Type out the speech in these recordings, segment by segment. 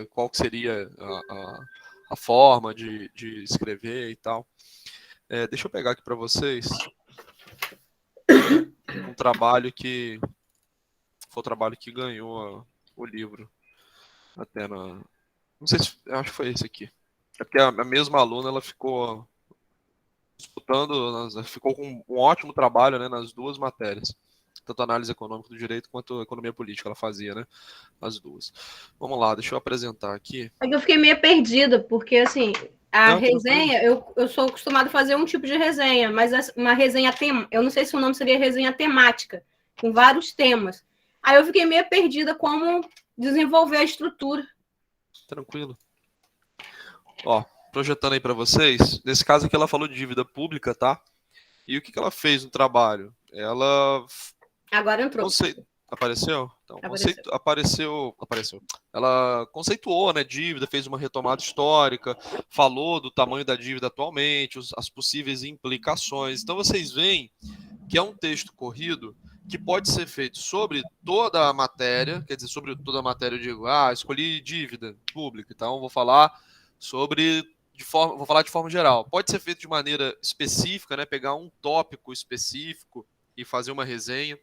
qual que seria a forma de escrever e tal. Deixa eu pegar aqui para vocês um trabalho que foi o trabalho que ganhou o livro. Até não sei se acho que foi esse aqui. É porque a mesma aluna ela ficou disputando, ficou com um ótimo trabalho, né, nas duas matérias. Tanto análise econômica do direito quanto economia política ela fazia, né? As duas. Vamos lá, deixa eu apresentar aqui. É que eu fiquei meio perdida, porque assim, a Não, tranquilo. resenha, eu sou acostumado a fazer um tipo de resenha, mas uma resenha eu não sei se o nome seria resenha temática, com vários temas. Aí eu fiquei meio perdida como desenvolver a estrutura. Tranquilo. Ó, projetando aí para vocês, nesse caso aqui ela falou de dívida pública, tá? E o que ela fez no trabalho? Ela Agora entrou. Apareceu? Então, Apareceu. Apareceu. Ela conceituou, né, dívida, fez uma retomada histórica, falou do tamanho da dívida atualmente, as possíveis implicações. Então, vocês veem que é um texto corrido que pode ser feito sobre toda a matéria, quer dizer, sobre toda a matéria eu digo, escolhi dívida pública, então vou falar vou falar de forma geral. Pode ser feito de maneira específica, né, pegar um tópico específico e fazer uma resenha.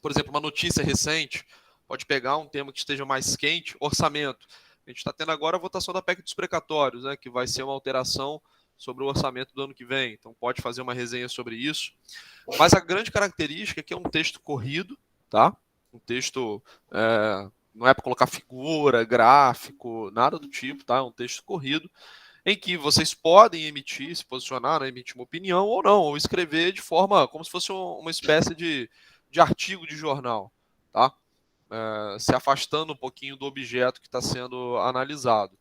Por exemplo, uma notícia recente, pode pegar um tema que esteja mais quente, orçamento. A gente está tendo agora a votação da PEC dos precatórios, né, que vai ser uma alteração sobre o orçamento do ano que vem. Então pode fazer uma resenha sobre isso. Mas a grande característica é que é um texto corrido, tá? Um texto não é para colocar figura, gráfico, nada do tipo, tá? É um texto corrido em que vocês podem emitir, se posicionar, né, emitir uma opinião ou não, ou escrever de forma como se fosse uma espécie de artigo de jornal, tá? Se afastando um pouquinho do objeto que está sendo analisado.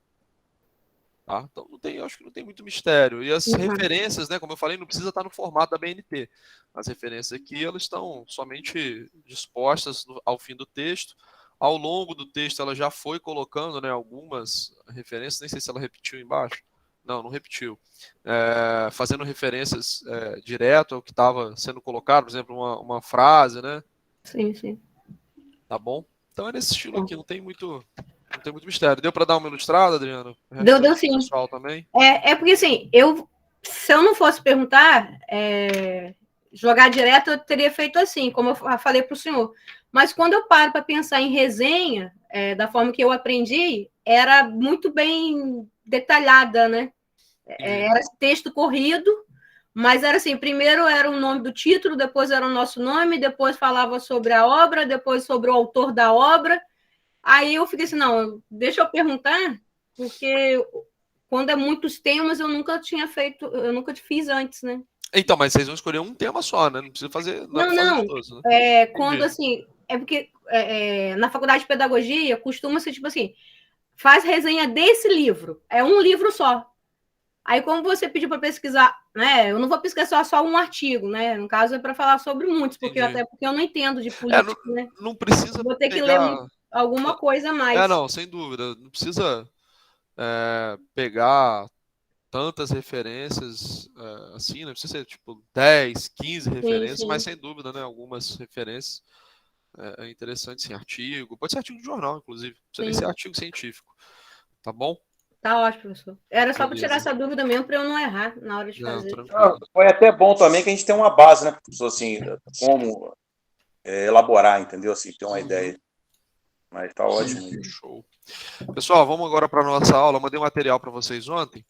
Tá? Então acho que não tem muito mistério. E as referências, né, como eu falei, não precisa estar no formato da BNT. As referências aqui elas estão somente dispostas ao fim do texto. Ao longo do texto ela já foi colocando, né, algumas referências, nem sei se ela repetiu embaixo. Não repetiu. Fazendo referências direto ao que estava sendo colocado, por exemplo, uma frase, né? Sim, sim. Tá bom? Então é nesse estilo aqui, não tem muito mistério. Deu para dar uma ilustrada, Adriano? O Deu restante do sim. pessoal também? Porque assim, se eu não fosse perguntar, jogar direto, eu teria feito assim, como eu falei para o senhor. Mas quando eu paro para pensar em resenha, da forma que eu aprendi, era muito bem detalhada, né? Era texto corrido, mas era assim, primeiro era o nome do título, depois era o nosso nome, depois falava sobre a obra, depois sobre o autor da obra. Aí eu fiquei assim, não, deixa eu perguntar, porque quando é muitos temas, eu nunca fiz antes, né? Então, mas vocês vão escolher um tema só, né? Não precisa fazer de todos, né? Quando assim, porque na faculdade de pedagogia costuma ser tipo assim, faz resenha desse livro, é um livro só. Aí, como você pediu para pesquisar, né? Eu não vou pesquisar só um artigo, né? No caso, é para falar sobre muitos, porque eu não entendo de política, não, né? não precisa Vou ter que ler pegar. alguma coisa a mais. Não, sem dúvida. Não precisa pegar tantas referências assim, não precisa ser tipo 10, 15 Sim, referências, mas sim. sem dúvida, né? Algumas referências é interessante, sim. Artigo, pode ser artigo de jornal, inclusive. Não precisa nem ser artigo científico. Tá bom? Tá ótimo, professor. Era só para tirar Beleza. essa dúvida mesmo, para eu não errar na hora de fazer. Tranquilo. Foi até bom também que a gente tem uma base, né, professor, assim, como elaborar, entendeu? Assim, ter uma ideia. Mas tá ótimo. Show. Pessoal, vamos agora para a nossa aula. Eu mandei um material para vocês ontem.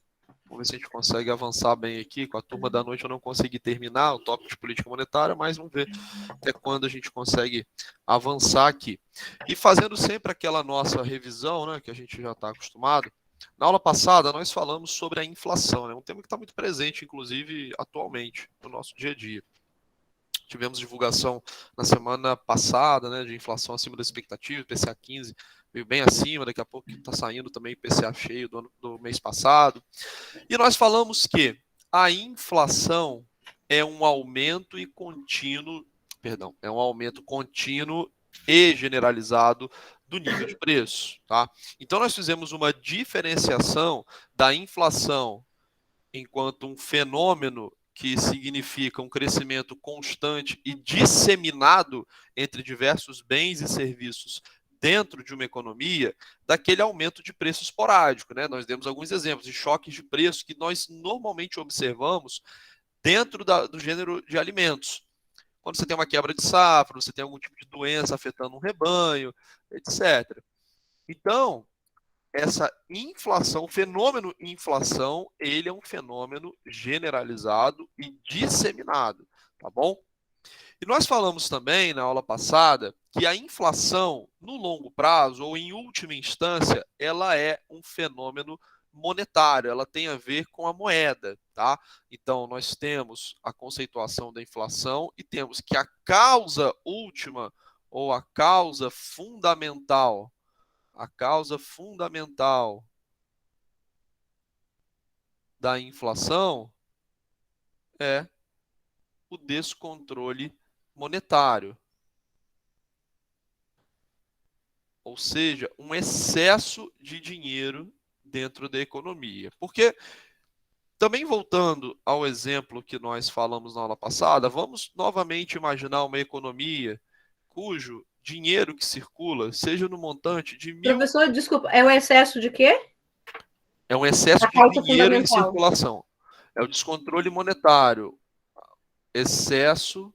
Vamos ver se a gente consegue avançar bem aqui. Com a turma da noite eu não consegui terminar o tópico de política monetária, mas vamos ver até quando a gente consegue avançar aqui. E fazendo sempre aquela nossa revisão, né, que a gente já está acostumado. Na aula passada nós falamos sobre a inflação, né, um tema que está muito presente, inclusive, atualmente, no nosso dia a dia. Tivemos divulgação na semana passada, né, de inflação acima da expectativa, IPCA 15 veio bem acima, daqui a pouco está saindo também IPCA cheio do mês passado. E nós falamos que a inflação é um aumento contínuo e generalizado do nível de preço, tá? Então nós fizemos uma diferenciação da inflação enquanto um fenômeno que significa um crescimento constante e disseminado entre diversos bens e serviços dentro de uma economia daquele aumento de preço esporádico, né? Nós demos alguns exemplos de choques de preço que nós normalmente observamos dentro do gênero de alimentos. Quando você tem uma quebra de safra, você tem algum tipo de doença afetando um rebanho, etc. Então, essa inflação, o fenômeno inflação, ele é um fenômeno generalizado e disseminado, tá bom? E nós falamos também na aula passada que a inflação, no longo prazo, ou em última instância, ela é um fenômeno monetário, ela tem a ver com a moeda, tá? Então, nós temos a conceituação da inflação e temos que a causa última ou a causa fundamental da inflação é o descontrole monetário. Ou seja, um excesso de dinheiro dentro da economia. Porque, também voltando ao exemplo que nós falamos na aula passada, vamos novamente imaginar uma economia cujo dinheiro que circula seja no montante de 1.000... Professor, desculpa, é o excesso de quê? É um excesso de dinheiro em circulação. É o descontrole monetário. Excesso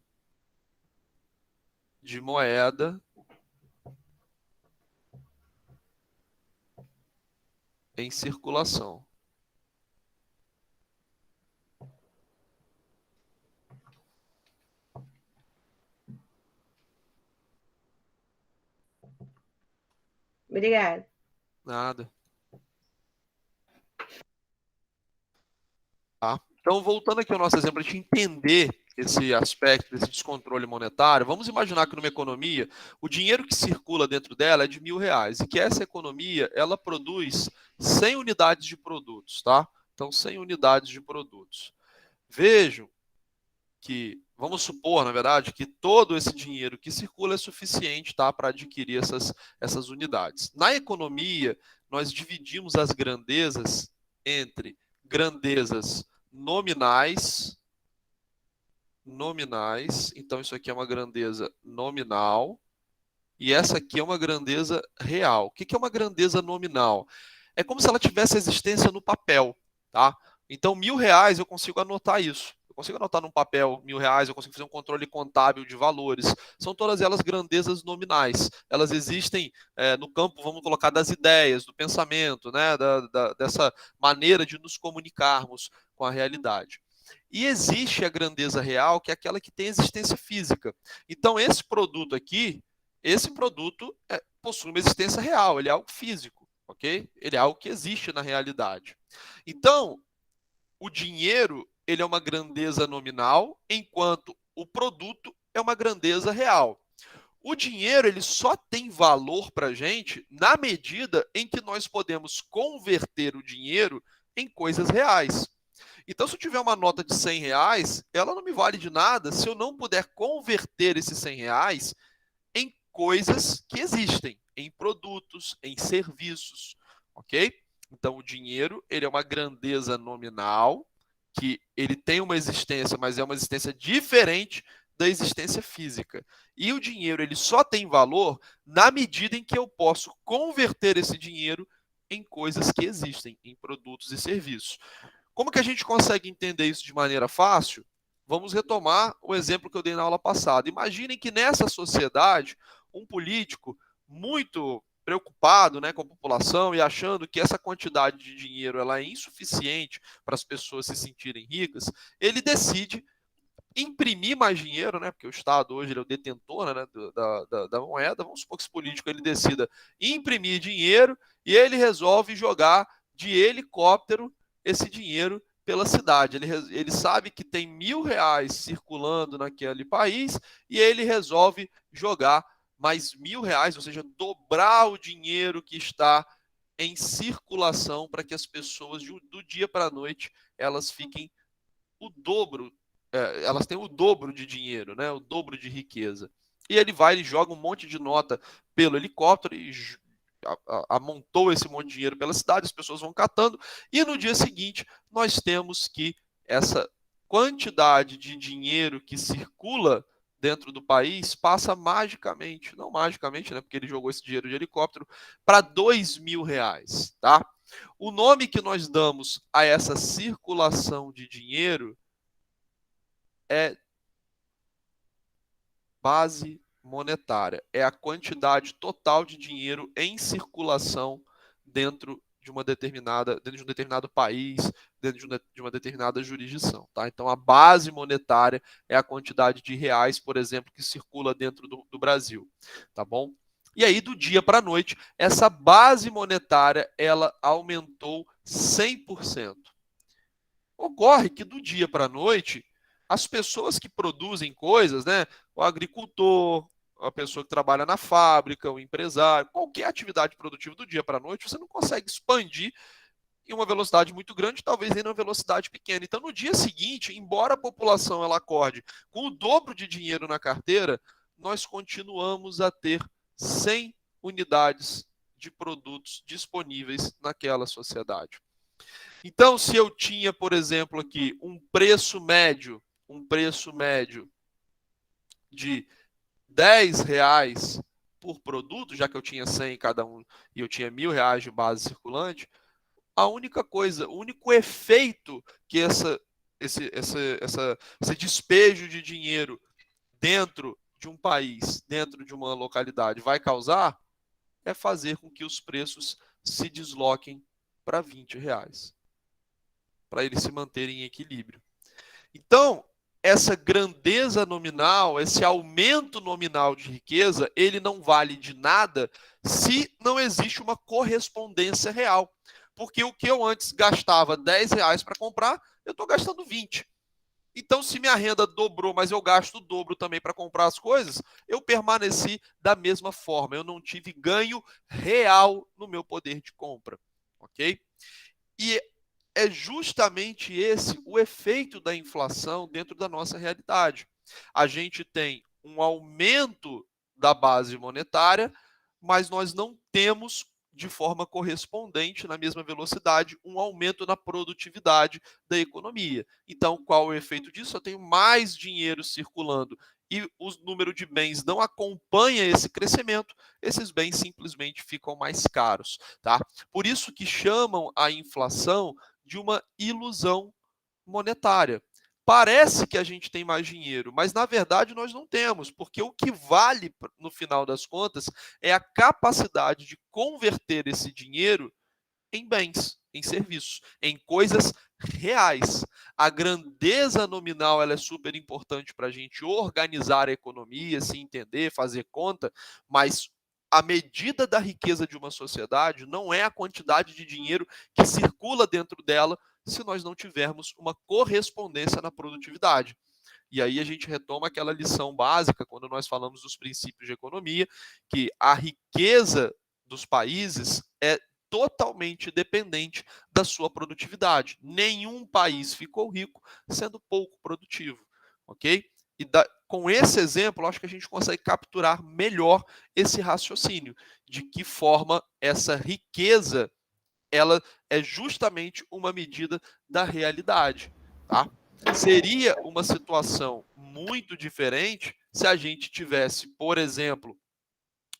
de moeda em circulação. Obrigada. Nada. Tá? Então, voltando aqui ao nosso exemplo, a gente entender esse aspecto desse descontrole monetário, vamos imaginar que numa economia, o dinheiro que circula dentro dela é de R$1.000 e que essa economia, ela produz 100 unidades de produtos, tá? Então, 100 unidades de produtos. Vejam que, vamos supor, na verdade, que todo esse dinheiro que circula é suficiente, tá, para adquirir essas unidades. Na economia, nós dividimos as grandezas entre grandezas nominais, então isso aqui é uma grandeza nominal, e essa aqui é uma grandeza real. O que é uma grandeza nominal? É como se ela tivesse existência no papel, tá? Então, R$1.000 eu consigo anotar isso. Eu consigo anotar num papel R$1.000, eu consigo fazer um controle contábil de valores. São todas elas grandezas nominais. Elas existem no campo, vamos colocar, das ideias, do pensamento, né? Dessa maneira de nos comunicarmos com a realidade. E existe a grandeza real, que é aquela que tem existência física. Então, esse produto aqui, possui uma existência real, ele é algo físico, ok? Ele é algo que existe na realidade. Então, o dinheiro, ele é uma grandeza nominal, enquanto o produto é uma grandeza real. O dinheiro, ele só tem valor para a gente na medida em que nós podemos converter o dinheiro em coisas reais. Então, se eu tiver uma nota de R$100, ela não me vale de nada se eu não puder converter esses R$100 em coisas que existem, em produtos, em serviços, ok? Então, o dinheiro, ele é uma grandeza nominal, que ele tem uma existência, mas é uma existência diferente da existência física. E o dinheiro, ele só tem valor na medida em que eu posso converter esse dinheiro em coisas que existem, em produtos e serviços. Como que a gente consegue entender isso de maneira fácil? Vamos retomar o exemplo que eu dei na aula passada. Imaginem que nessa sociedade, um político muito preocupado, né, com a população e achando que essa quantidade de dinheiro ela é insuficiente para as pessoas se sentirem ricas, ele decide imprimir mais dinheiro, né, porque o Estado hoje ele é o detentor, né, da moeda. Vamos supor que esse político ele decida imprimir dinheiro e ele resolve jogar de helicóptero esse dinheiro pela cidade. Ele sabe que tem R$1.000 circulando naquele país e ele resolve jogar mais R$1.000, ou seja, dobrar o dinheiro que está em circulação para que as pessoas do dia para a noite elas fiquem o dobro, elas têm o dobro de dinheiro, né? O dobro de riqueza. E ele joga um monte de nota pelo helicóptero e amontou esse monte de dinheiro pela cidade, as pessoas vão catando, e no dia seguinte nós temos que essa quantidade de dinheiro que circula dentro do país passa magicamente, não magicamente, né, porque ele jogou esse dinheiro de helicóptero, para R$ 2.000, tá? O nome que nós damos a essa circulação de dinheiro é base monetária. É a quantidade total de dinheiro em circulação dentro de um determinado país, dentro de uma determinada jurisdição, tá? Então, a base monetária é a quantidade de reais, por exemplo, que circula dentro do Brasil, tá bom? E aí, do dia para a noite, essa base monetária, ela aumentou 100%. Ocorre que do dia para a noite, as pessoas que produzem coisas, né? O agricultor, a pessoa que trabalha na fábrica, o empresário, qualquer atividade produtiva do dia para a noite, você não consegue expandir em uma velocidade muito grande, talvez nem numa velocidade pequena. Então, no dia seguinte, embora a população ela acorde com o dobro de dinheiro na carteira, nós continuamos a ter 100 unidades de produtos disponíveis naquela sociedade. Então, se eu tinha, por exemplo, aqui um preço médio de R$ 10 por produto, já que eu tinha 100 em cada um e eu tinha R$ 1.000 de base circulante, a única coisa, o único efeito que esse despejo de dinheiro dentro de um país, dentro de uma localidade vai causar, é fazer com que os preços se desloquem para R$ 20, para eles se manterem em equilíbrio. Então, essa grandeza nominal, esse aumento nominal de riqueza, ele não vale de nada se não existe uma correspondência real. Porque o que eu antes gastava R$ 10 para comprar, eu estou gastando 20. Então, se minha renda dobrou, mas eu gasto o dobro também para comprar as coisas, eu permaneci da mesma forma. Eu não tive ganho real no meu poder de compra. Ok? E é justamente esse o efeito da inflação dentro da nossa realidade. A gente tem um aumento da base monetária, mas nós não temos de forma correspondente, na mesma velocidade, um aumento na produtividade da economia. Então, qual é o efeito disso? Eu tenho mais dinheiro circulando e o número de bens não acompanha esse crescimento, esses bens simplesmente ficam mais caros, tá? Por isso que chamam a inflação de uma ilusão monetária. Parece que a gente tem mais dinheiro, mas na verdade nós não temos, porque o que vale no final das contas é a capacidade de converter esse dinheiro em bens, em serviços, em coisas reais. A grandeza nominal ela é super importante para a gente organizar a economia, se entender, fazer conta, mas a medida da riqueza de uma sociedade não é a quantidade de dinheiro que circula dentro dela, se nós não tivermos uma correspondência na produtividade. E aí a gente retoma aquela lição básica, quando nós falamos dos princípios de economia, que a riqueza dos países é totalmente dependente da sua produtividade. Nenhum país ficou rico sendo pouco produtivo, ok? E com esse exemplo, acho que a gente consegue capturar melhor esse raciocínio, de que forma essa riqueza ela é justamente uma medida da realidade, tá? Seria uma situação muito diferente se a gente tivesse, por exemplo,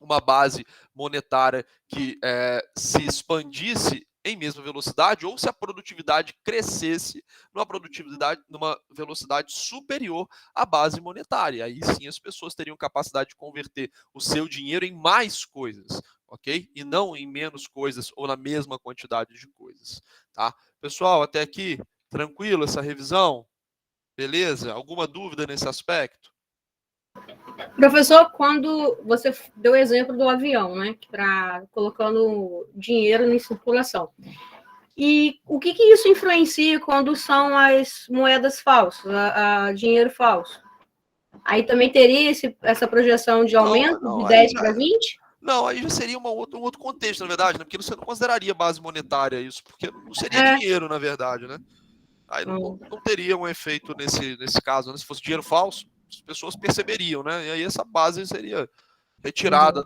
uma base monetária que se expandisse em mesma velocidade, ou se a produtividade crescesse numa velocidade superior à base monetária. Aí sim as pessoas teriam capacidade de converter o seu dinheiro em mais coisas, ok? E não em menos coisas ou na mesma quantidade de coisas, tá? Pessoal, até aqui, tranquilo essa revisão? Beleza? Alguma dúvida nesse aspecto? Professor, quando você deu o exemplo do avião, né, colocando dinheiro em circulação, e o que isso influencia quando são as moedas falsas, dinheiro falso? Aí também teria essa projeção de aumento de 10 para 20? Não, aí já seria um outro contexto, na verdade, né? Porque você não consideraria base monetária isso, porque não seria dinheiro, na verdade, né? Aí não teria um efeito nesse caso, né? Se fosse dinheiro falso, as pessoas perceberiam, né? E aí essa base seria retirada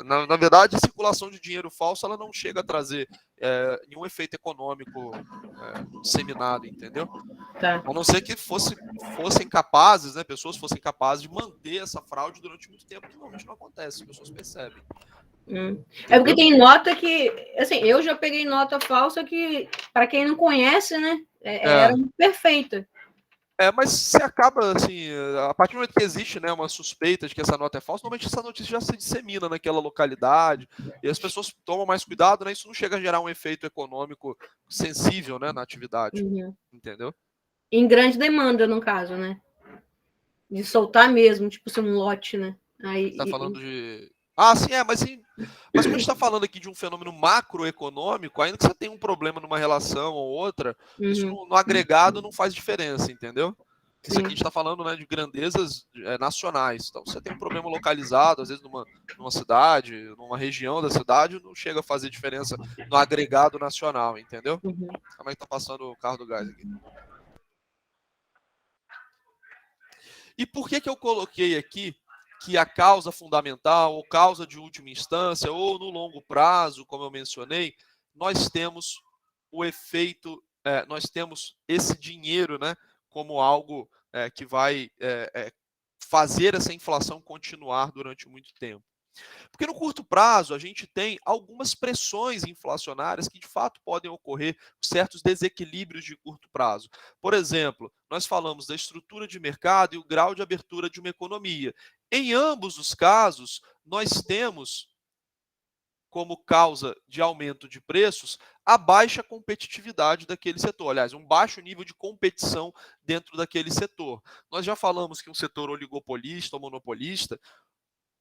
na verdade, a circulação de dinheiro falso, ela não chega a trazer nenhum efeito econômico disseminado, entendeu? Tá. A não ser que fossem capazes, né, pessoas fossem capazes de manter essa fraude durante muito tempo, que normalmente não acontece, as pessoas percebem. É porque tem nota que, assim, eu já peguei nota falsa que, para quem não conhece, né, era perfeita. Mas você acaba, assim, a partir do momento que existe, né, uma suspeita de que essa nota é falsa, normalmente essa notícia já se dissemina naquela localidade, e as pessoas tomam mais cuidado, né, isso não chega a gerar um efeito econômico sensível, né, na atividade, entendeu? Em grande demanda, no caso, né? De soltar mesmo, tipo, ser um lote, né? Aí, Você tá falando de... Ah, sim, mas como a gente está falando aqui de um fenômeno macroeconômico, ainda que você tenha um problema numa relação ou outra, isso no agregado não faz diferença, entendeu? Isso aqui a gente está falando, né, de grandezas nacionais. Então, você tem um problema localizado, às vezes numa cidade, numa região da cidade, não chega a fazer diferença no agregado nacional, entendeu? Como é que tá passando o carro do gás aqui? E por que eu coloquei aqui que a causa fundamental, ou causa de última instância, ou no longo prazo, como eu mencionei, nós temos o efeito, nós temos esse dinheiro, né, como algo que vai fazer essa inflação continuar durante muito tempo. Porque no curto prazo, a gente tem algumas pressões inflacionárias que, de fato, podem ocorrer, certos desequilíbrios de curto prazo. Por exemplo, nós falamos da estrutura de mercado e o grau de abertura de uma economia. Em ambos os casos, nós temos como causa de aumento de preços a baixa competitividade daquele setor. Aliás, um baixo nível de competição dentro daquele setor. Nós já falamos que um setor oligopolista ou monopolista,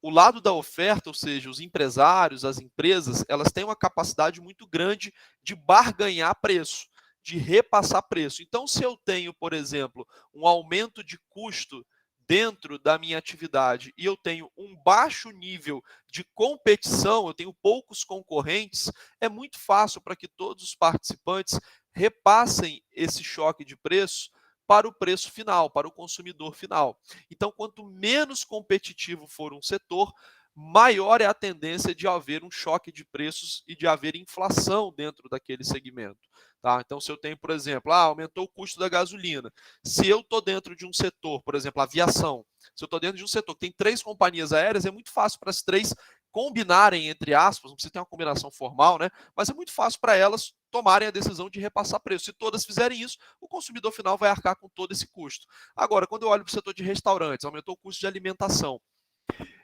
o lado da oferta, ou seja, os empresários, as empresas, elas têm uma capacidade muito grande de barganhar preço, de repassar preço. Então, se eu tenho, por exemplo, um aumento de custo dentro da minha atividade e eu tenho um baixo nível de competição, eu tenho poucos concorrentes, é muito fácil para que todos os participantes repassem esse choque de preço para o preço final, para o consumidor final. Então, quanto menos competitivo for um setor, maior é a tendência de haver um choque de preços e de haver inflação dentro daquele segmento. Tá? Então, se eu tenho, por exemplo, aumentou o custo da gasolina. Se eu estou dentro de um setor, por exemplo, aviação, se eu estou dentro de um setor que tem 3 companhias aéreas, é muito fácil para as 3 combinarem, entre aspas, não precisa ter uma combinação formal, né? Mas é muito fácil para elas tomarem a decisão de repassar preço. Se todas fizerem isso, o consumidor final vai arcar com todo esse custo. Agora, quando eu olho para o setor de restaurantes, aumentou o custo de alimentação.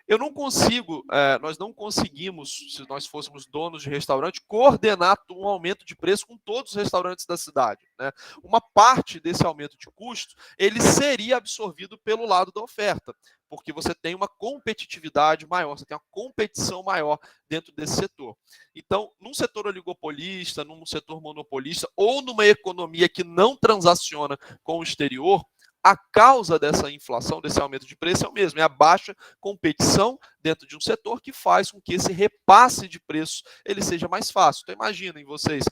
Eu não consigo, nós não conseguimos, se nós fôssemos donos de restaurante, coordenar um aumento de preço com todos os restaurantes da cidade, né? Uma parte desse aumento de custo, ele seria absorvido pelo lado da oferta, porque você tem uma competitividade maior, você tem uma competição maior dentro desse setor. Então, num setor oligopolista, num setor monopolista, ou numa economia que não transaciona com o exterior, a causa dessa inflação, desse aumento de preço é o mesmo, é a baixa competição dentro de um setor que faz com que esse repasse de preços ele seja mais fácil. Então imaginem vocês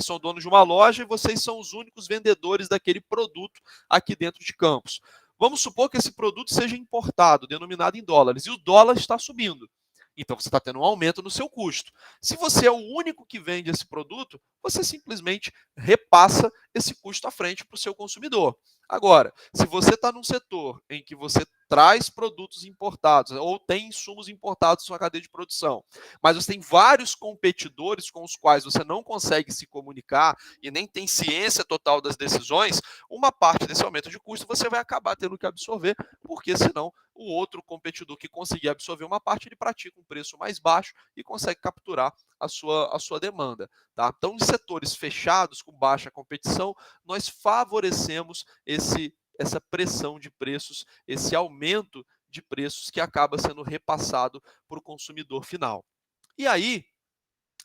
são donos de uma loja e vocês são os únicos vendedores daquele produto aqui dentro de Campos. Vamos supor que esse produto seja importado, denominado em dólares, e o dólar está subindo. Então você está tendo um aumento no seu custo. Se você é o único que vende esse produto, você simplesmente repassa esse custo à frente para o seu consumidor. Agora, se você está num setor em que você traz produtos importados ou tem insumos importados na sua cadeia de produção, mas você tem vários competidores com os quais você não consegue se comunicar e nem tem ciência total das decisões, uma parte desse aumento de custo você vai acabar tendo que absorver, porque senão o outro competidor que conseguir absorver uma parte, ele pratica um preço mais baixo e consegue capturar a sua demanda. Tá? Então, em setores fechados, com baixa competição, nós favorecemos essa pressão de preços, esse aumento de preços que acaba sendo repassado para o consumidor final. E aí,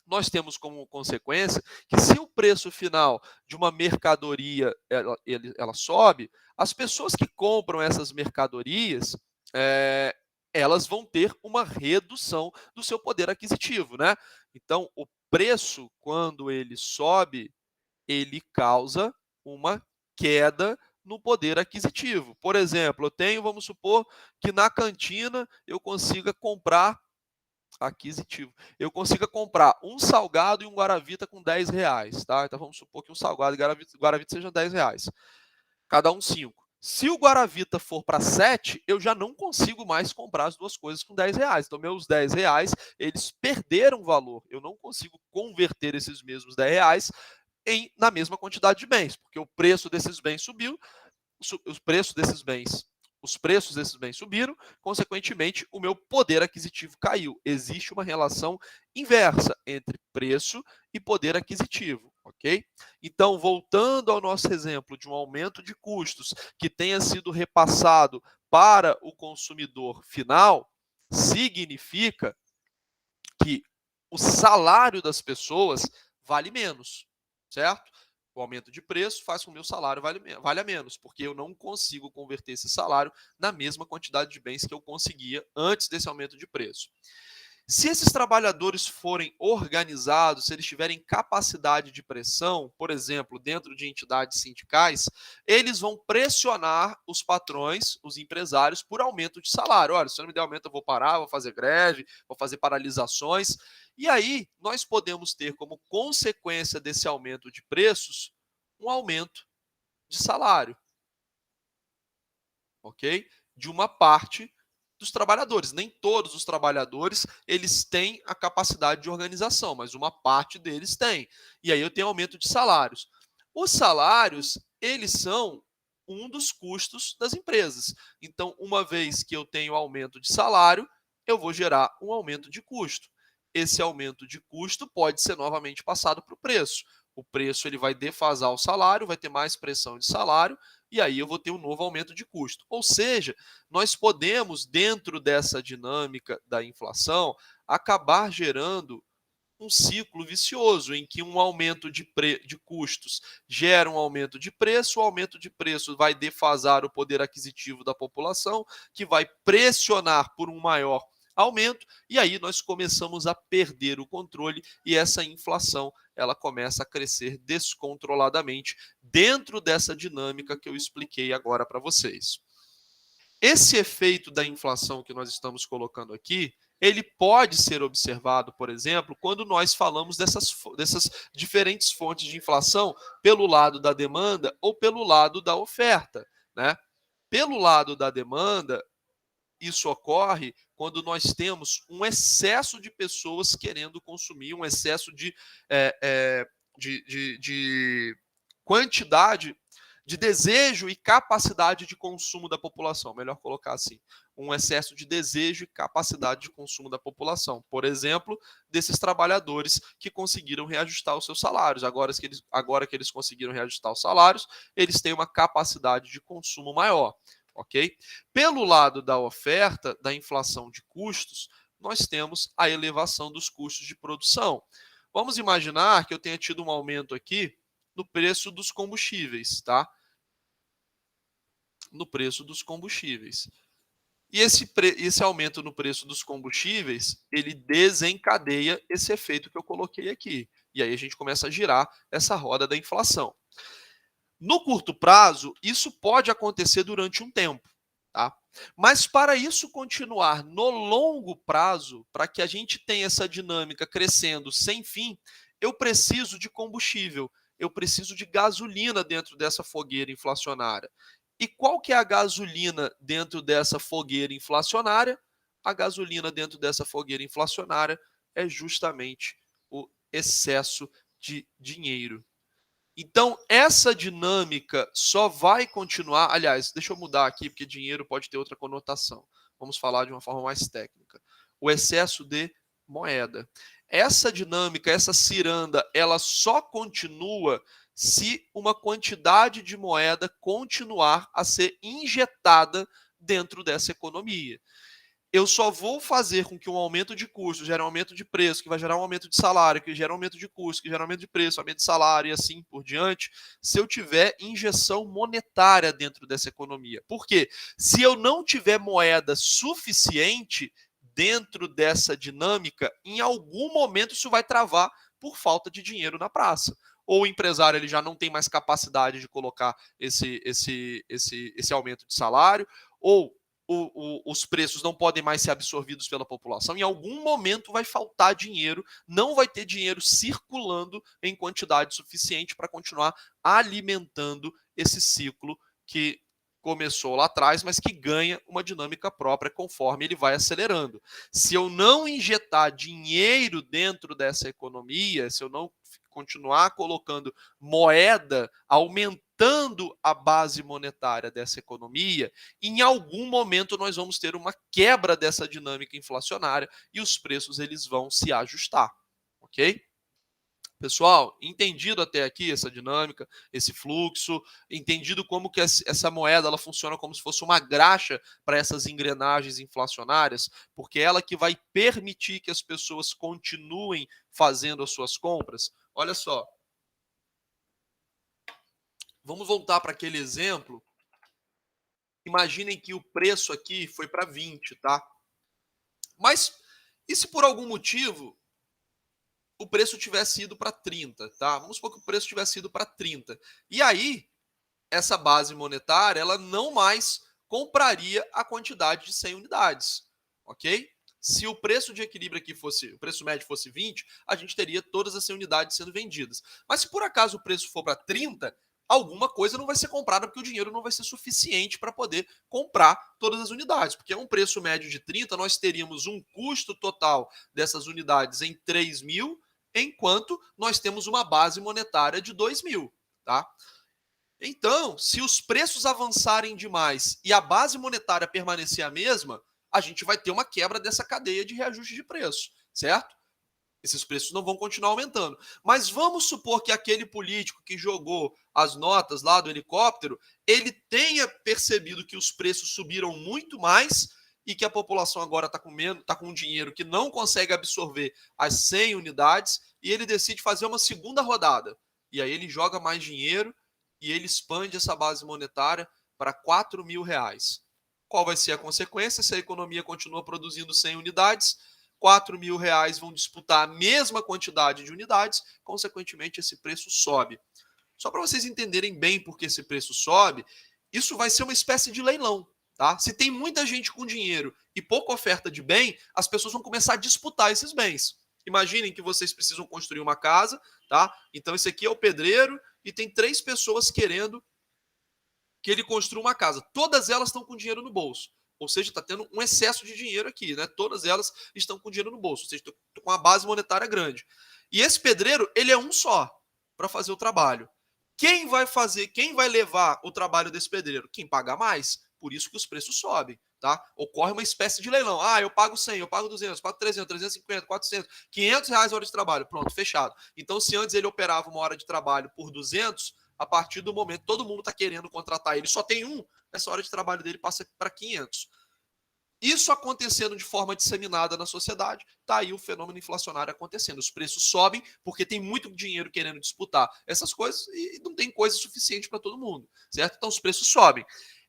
nós temos como consequência que se o preço final de uma mercadoria ela sobe, as pessoas que compram essas mercadorias, elas vão ter uma redução do seu poder aquisitivo, né? Então, o preço, quando ele sobe, ele causa uma queda no poder aquisitivo. Por exemplo, eu tenho, vamos supor, que na cantina eu consiga comprar aquisitivo. Eu consiga comprar um salgado e um Guaravita com R$10, tá? Então vamos supor que um salgado e Guaravita sejam R$10. Cada um 5. Se o Guaravita for para 7, eu já não consigo mais comprar as duas coisas com R$10. Então, meus R$10, eles perderam valor. Eu não consigo converter esses mesmos R$10 na mesma quantidade de bens, porque o preço desses bens subiu, os preços desses bens subiram, consequentemente, o meu poder aquisitivo caiu. Existe uma relação inversa entre preço e poder aquisitivo, ok? Então, voltando ao nosso exemplo de um aumento de custos que tenha sido repassado para o consumidor final, significa que o salário das pessoas vale menos, certo? O aumento de preço faz com que o meu salário valha menos, porque eu não consigo converter esse salário na mesma quantidade de bens que eu conseguia antes desse aumento de preço. Se esses trabalhadores forem organizados, se eles tiverem capacidade de pressão, por exemplo, dentro de entidades sindicais, eles vão pressionar os patrões, os empresários, por aumento de salário. Olha, se não me der aumento, eu vou parar, vou fazer greve, vou fazer paralisações. E aí, nós podemos ter como consequência desse aumento de preços, um aumento de salário. Ok? De uma parte dos trabalhadores. Nem todos os trabalhadores eles têm a capacidade de organização, mas uma parte deles tem. E aí eu tenho aumento de salários. Os salários, eles são um dos custos das empresas. Então, uma vez que eu tenho aumento de salário, eu vou gerar um aumento de custo. Esse aumento de custo pode ser novamente passado para o preço. O preço ele vai defasar o salário, vai ter mais pressão de salário, e aí eu vou ter um novo aumento de custo. Ou seja, nós podemos, dentro dessa dinâmica da inflação, acabar gerando um ciclo vicioso, em que um aumento de custos gera um aumento de preço, o aumento de preço vai defasar o poder aquisitivo da população, que vai pressionar por um maior aumento, e aí nós começamos a perder o controle e essa inflação ela começa a crescer descontroladamente dentro dessa dinâmica que eu expliquei agora para vocês. Esse efeito da inflação que nós estamos colocando aqui, ele pode ser observado, por exemplo, quando nós falamos dessas diferentes fontes de inflação pelo lado da demanda ou pelo lado da oferta, né? Pelo lado da demanda, isso ocorre quando nós temos um excesso de pessoas querendo consumir, um excesso de quantidade, de desejo e capacidade de consumo da população, melhor colocar assim, um excesso de desejo e capacidade de consumo da população. Por exemplo, desses trabalhadores que conseguiram reajustar os seus salários. Agora que eles conseguiram reajustar os salários, eles têm uma capacidade de consumo maior. Ok? Pelo lado da oferta, da inflação de custos, nós temos a elevação dos custos de produção. Vamos imaginar que eu tenha tido um aumento aqui no preço dos combustíveis, tá? No preço dos combustíveis. E esse aumento no preço dos combustíveis, ele desencadeia esse efeito que eu coloquei aqui. E aí a gente começa a girar essa roda da inflação. No curto prazo, isso pode acontecer durante um tempo, tá? Mas para isso continuar no longo prazo, para que a gente tenha essa dinâmica crescendo sem fim, eu preciso de combustível, eu preciso de gasolina dentro dessa fogueira inflacionária. E qual que é a gasolina dentro dessa fogueira inflacionária? A gasolina dentro dessa fogueira inflacionária é justamente o excesso de dinheiro. Então, essa dinâmica só vai continuar. Aliás, deixa eu mudar aqui, porque dinheiro pode ter outra conotação. Vamos falar de uma forma mais técnica. O excesso de moeda. Essa dinâmica, essa ciranda, ela só continua se uma quantidade de moeda continuar a ser injetada dentro dessa economia. Eu só vou fazer com que um aumento de custo gere um aumento de preço, que vai gerar um aumento de salário, que gera um aumento de custo, que gera um aumento de preço, aumento de salário e assim por diante, se eu tiver injeção monetária dentro dessa economia. Por quê? Se eu não tiver moeda suficiente dentro dessa dinâmica, em algum momento isso vai travar por falta de dinheiro na praça. ou o empresário ele já não tem mais capacidade de colocar esse aumento de salário, ou os preços não podem mais ser absorvidos pela população. Em algum momento vai faltar dinheiro, não vai ter dinheiro circulando em quantidade suficiente para continuar alimentando esse ciclo que começou lá atrás, mas que ganha uma dinâmica própria conforme ele vai acelerando. Se eu não injetar dinheiro dentro dessa economia, se eu não continuar colocando moeda, aumentando a base monetária dessa economia, em algum momento nós vamos ter uma quebra dessa dinâmica inflacionária e os preços eles vão se ajustar, ok? Pessoal, entendido até aqui essa dinâmica, esse fluxo, entendido como que essa moeda ela funciona como se fosse uma graxa para essas engrenagens inflacionárias, porque é ela que vai permitir que as pessoas continuem fazendo as suas compras. Olha só. Vamos voltar para aquele exemplo. Imaginem que o preço aqui foi para 20, tá? Mas e se por algum motivo o preço tivesse ido para 30, tá? Vamos supor que o preço tivesse ido para 30. E aí, essa base monetária, ela não mais compraria a quantidade de 100 unidades, ok? Se o preço de equilíbrio aqui fosse, o preço médio fosse 20, a gente teria todas as 100 unidades sendo vendidas. Mas se por acaso o preço for para 30, alguma coisa não vai ser comprada porque o dinheiro não vai ser suficiente para poder comprar todas as unidades. Porque é um preço médio de 30, nós teríamos um custo total dessas unidades em 3 mil, enquanto nós temos uma base monetária de 2 mil, tá? Então, se os preços avançarem demais e a base monetária permanecer a mesma, a gente vai ter uma quebra dessa cadeia de reajuste de preço, certo? Esses preços não vão continuar aumentando. Mas vamos supor que aquele político que jogou as notas lá do helicóptero, ele tenha percebido que os preços subiram muito mais e que a população agora está com um dinheiro que não consegue absorver as 100 unidades e ele decide fazer uma segunda rodada. E aí ele joga mais dinheiro e ele expande essa base monetária para 4 mil reais. Qual vai ser a consequência? Se a economia continua produzindo 100 unidades, 4 mil reais vão disputar a mesma quantidade de unidades, consequentemente esse preço sobe. Só para vocês entenderem bem por que esse preço sobe, isso vai ser uma espécie de leilão. Tá? Se tem muita gente com dinheiro e pouca oferta de bem, as pessoas vão começar a disputar esses bens. Imaginem que vocês precisam construir uma casa, tá? Então esse aqui é o pedreiro e tem 3 pessoas querendo que ele construa uma casa. Todas elas estão com dinheiro no bolso. Ou seja, está tendo um excesso de dinheiro aqui, né? Todas elas estão com dinheiro no bolso, ou seja, estão com uma base monetária grande. E esse pedreiro, ele é um só para fazer o trabalho. Quem vai levar o trabalho desse pedreiro? Quem paga mais. Por isso que os preços sobem, tá? Ocorre uma espécie de leilão. Ah, eu pago 100, eu pago 200, eu pago 300, 350, 400, 500 reais a hora de trabalho. Pronto, fechado. Então, se antes ele operava uma hora de trabalho por 200, a partir do momento todo mundo está querendo contratar ele, só tem um, essa hora de trabalho dele passa para 500. Isso acontecendo de forma disseminada na sociedade, está aí o fenômeno inflacionário acontecendo. Os preços sobem porque tem muito dinheiro querendo disputar essas coisas e não tem coisa suficiente para todo mundo, certo? Então os preços sobem.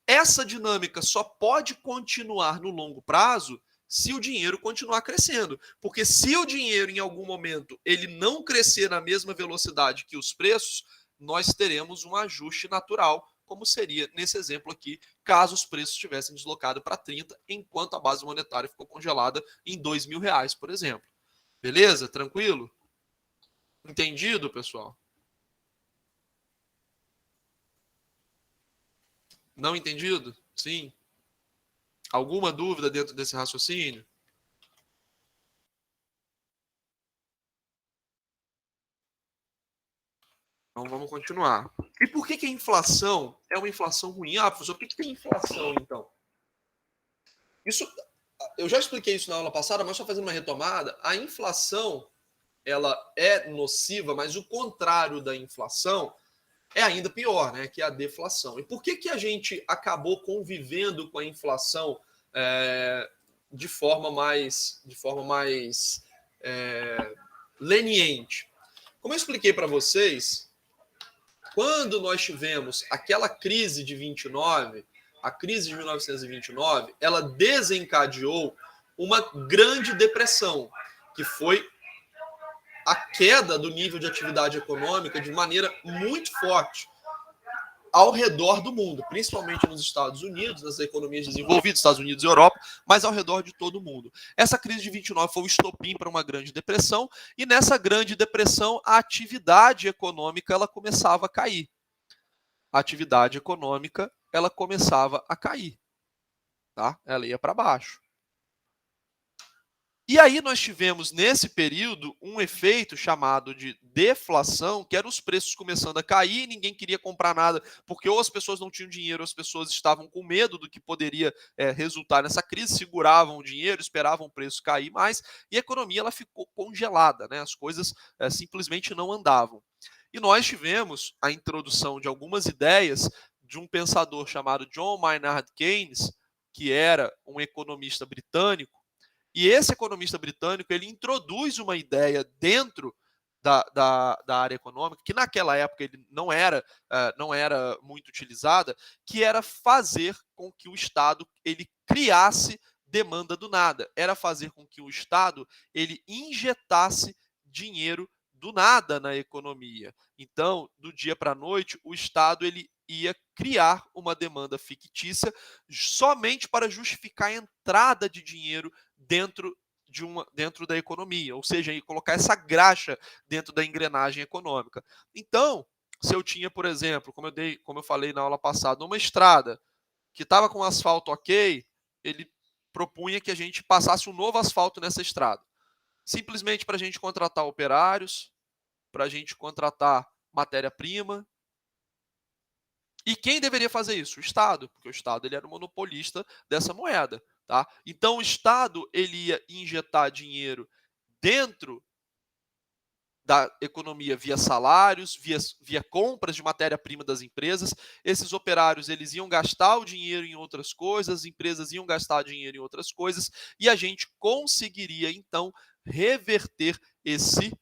Essa dinâmica só pode continuar no longo prazo se o dinheiro continuar crescendo. Porque se o dinheiro, em algum momento, ele não crescer na mesma velocidade que os preços, nós teremos um ajuste natural, como seria nesse exemplo aqui, caso os preços tivessem deslocado para 30, enquanto a base monetária ficou congelada em 2 mil reais, por exemplo. Beleza? Tranquilo? Entendido, pessoal? Não entendido? Sim. Alguma dúvida dentro desse raciocínio? Então vamos continuar. E por que a inflação é uma inflação ruim? Ah, professor, por que tem inflação, então? Isso, eu já expliquei isso na aula passada, mas só fazendo uma retomada. A inflação, ela é nociva, mas o contrário da inflação é ainda pior, né? Que é a deflação. E por que a gente acabou convivendo com a inflação de forma mais leniente? Como eu expliquei para vocês, quando nós tivemos aquela crise de 29, a crise de 1929, ela desencadeou uma grande depressão, que foi a queda do nível de atividade econômica de maneira muito forte ao redor do mundo, principalmente nos Estados Unidos, nas economias desenvolvidas, Estados Unidos e Europa, mas ao redor de todo o mundo. Essa crise de 29 foi o estopim para uma grande depressão, e nessa grande depressão a atividade econômica ela começava a cair. A atividade econômica ela começava a cair, tá? Ela ia para baixo. E aí nós tivemos, nesse período, um efeito chamado de deflação, que eram os preços começando a cair, ninguém queria comprar nada, porque ou as pessoas não tinham dinheiro, ou as pessoas estavam com medo do que poderia resultar nessa crise, seguravam o dinheiro, esperavam o preço cair mais, e a economia ela ficou congelada, né? As coisas simplesmente não andavam. E nós tivemos a introdução de algumas ideias de um pensador chamado John Maynard Keynes, que era um economista britânico. E esse economista britânico ele introduz uma ideia dentro da área econômica, que naquela época ele não era muito utilizada, que era fazer com que o Estado ele criasse demanda do nada. Era fazer com que o Estado ele injetasse dinheiro do nada na economia. Então, do dia para a noite, o Estado ele ia criar uma demanda fictícia somente para justificar a entrada de dinheiro dentro da economia, ou seja, colocar essa graxa dentro da engrenagem econômica. Então, se eu tinha, por exemplo, como eu falei na aula passada, uma estrada que estava com asfalto ok, ele propunha que a gente passasse um novo asfalto nessa estrada. Simplesmente para a gente contratar operários, para a gente contratar matéria-prima. E quem deveria fazer isso? O Estado, porque o Estado ele era o monopolista dessa moeda. Tá? Então o Estado ele ia injetar dinheiro dentro da economia via salários, via compras de matéria-prima das empresas. Esses operários eles iam gastar o dinheiro em outras coisas, as empresas iam gastar dinheiro em outras coisas, e a gente conseguiria, então, reverter esse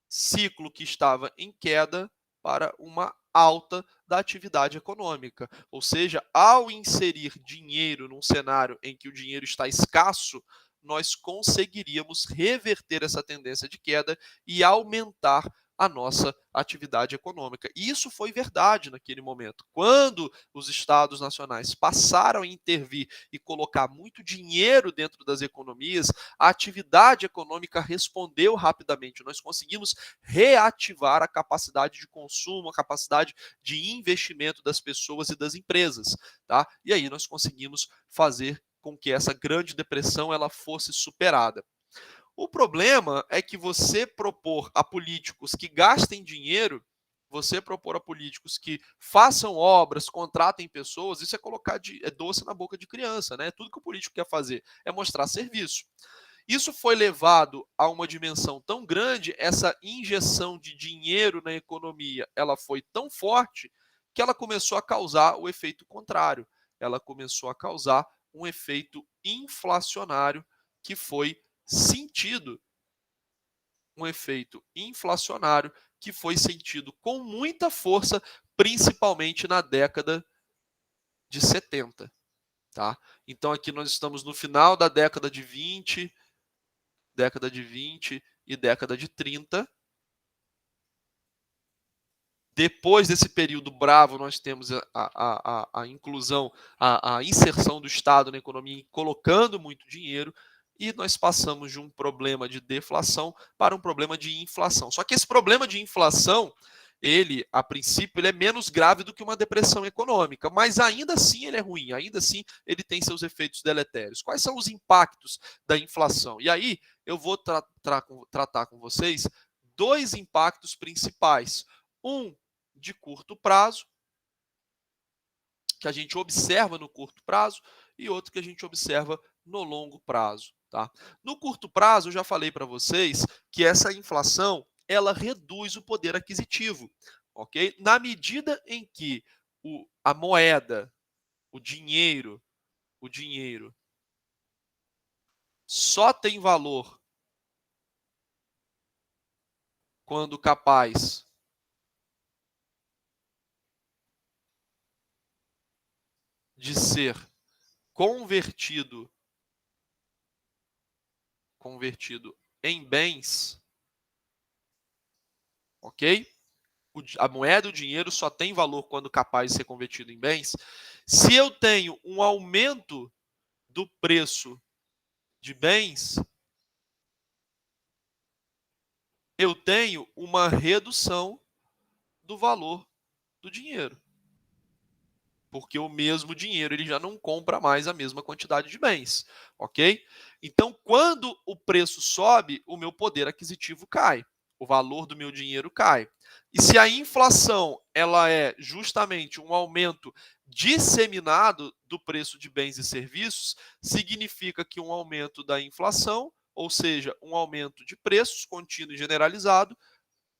ciclo que estava em queda para uma alta da atividade econômica. Ou seja, ao inserir dinheiro num cenário em que o dinheiro está escasso, nós conseguiríamos reverter essa tendência de queda e aumentar a nossa atividade econômica. E isso foi verdade naquele momento. Quando os estados nacionais passaram a intervir e colocar muito dinheiro dentro das economias, a atividade econômica respondeu rapidamente. Nós conseguimos reativar a capacidade de consumo, a capacidade de investimento das pessoas e das empresas, tá? E aí nós conseguimos fazer com que essa grande depressão ela fosse superada. O problema é que você propor a políticos que gastem dinheiro, você propor a políticos que façam obras, contratem pessoas, isso é colocar doce na boca de criança, né? Tudo que o político quer fazer é mostrar serviço. Isso foi levado a uma dimensão tão grande, essa injeção de dinheiro na economia, ela foi tão forte que ela começou a causar o efeito contrário. Ela começou a causar um efeito inflacionário que foi sentido, um efeito inflacionário que foi sentido com muita força, principalmente na década de 70. Tá? Então aqui nós estamos no final da década de 20 e década de 30. Depois desse período bravo, nós temos a inclusão, a inserção do Estado na economia, colocando muito dinheiro, e nós passamos de um problema de deflação para um problema de inflação. Só que esse problema de inflação, ele, a princípio, ele é menos grave do que uma depressão econômica, mas ainda assim ele é ruim, ainda assim ele tem seus efeitos deletérios. Quais são os impactos da inflação? E aí eu vou tratar com vocês dois impactos principais. Um de curto prazo, que a gente observa no curto prazo, e outro que a gente observa no longo prazo. Tá? No curto prazo, eu já falei para vocês que essa inflação ela reduz o poder aquisitivo. Okay? Na medida em que a moeda, o dinheiro só tem valor quando capaz de ser convertido em bens, ok? A moeda, o dinheiro, só tem valor quando capaz de ser convertido em bens. Se eu tenho um aumento do preço de bens, eu tenho uma redução do valor do dinheiro. Porque o mesmo dinheiro ele já não compra mais a mesma quantidade de bens, ok? Então, quando o preço sobe, o meu poder aquisitivo cai, o valor do meu dinheiro cai. E se a inflação ela é justamente um aumento disseminado do preço de bens e serviços, significa que um aumento da inflação, ou seja, um aumento de preços contínuo e generalizado,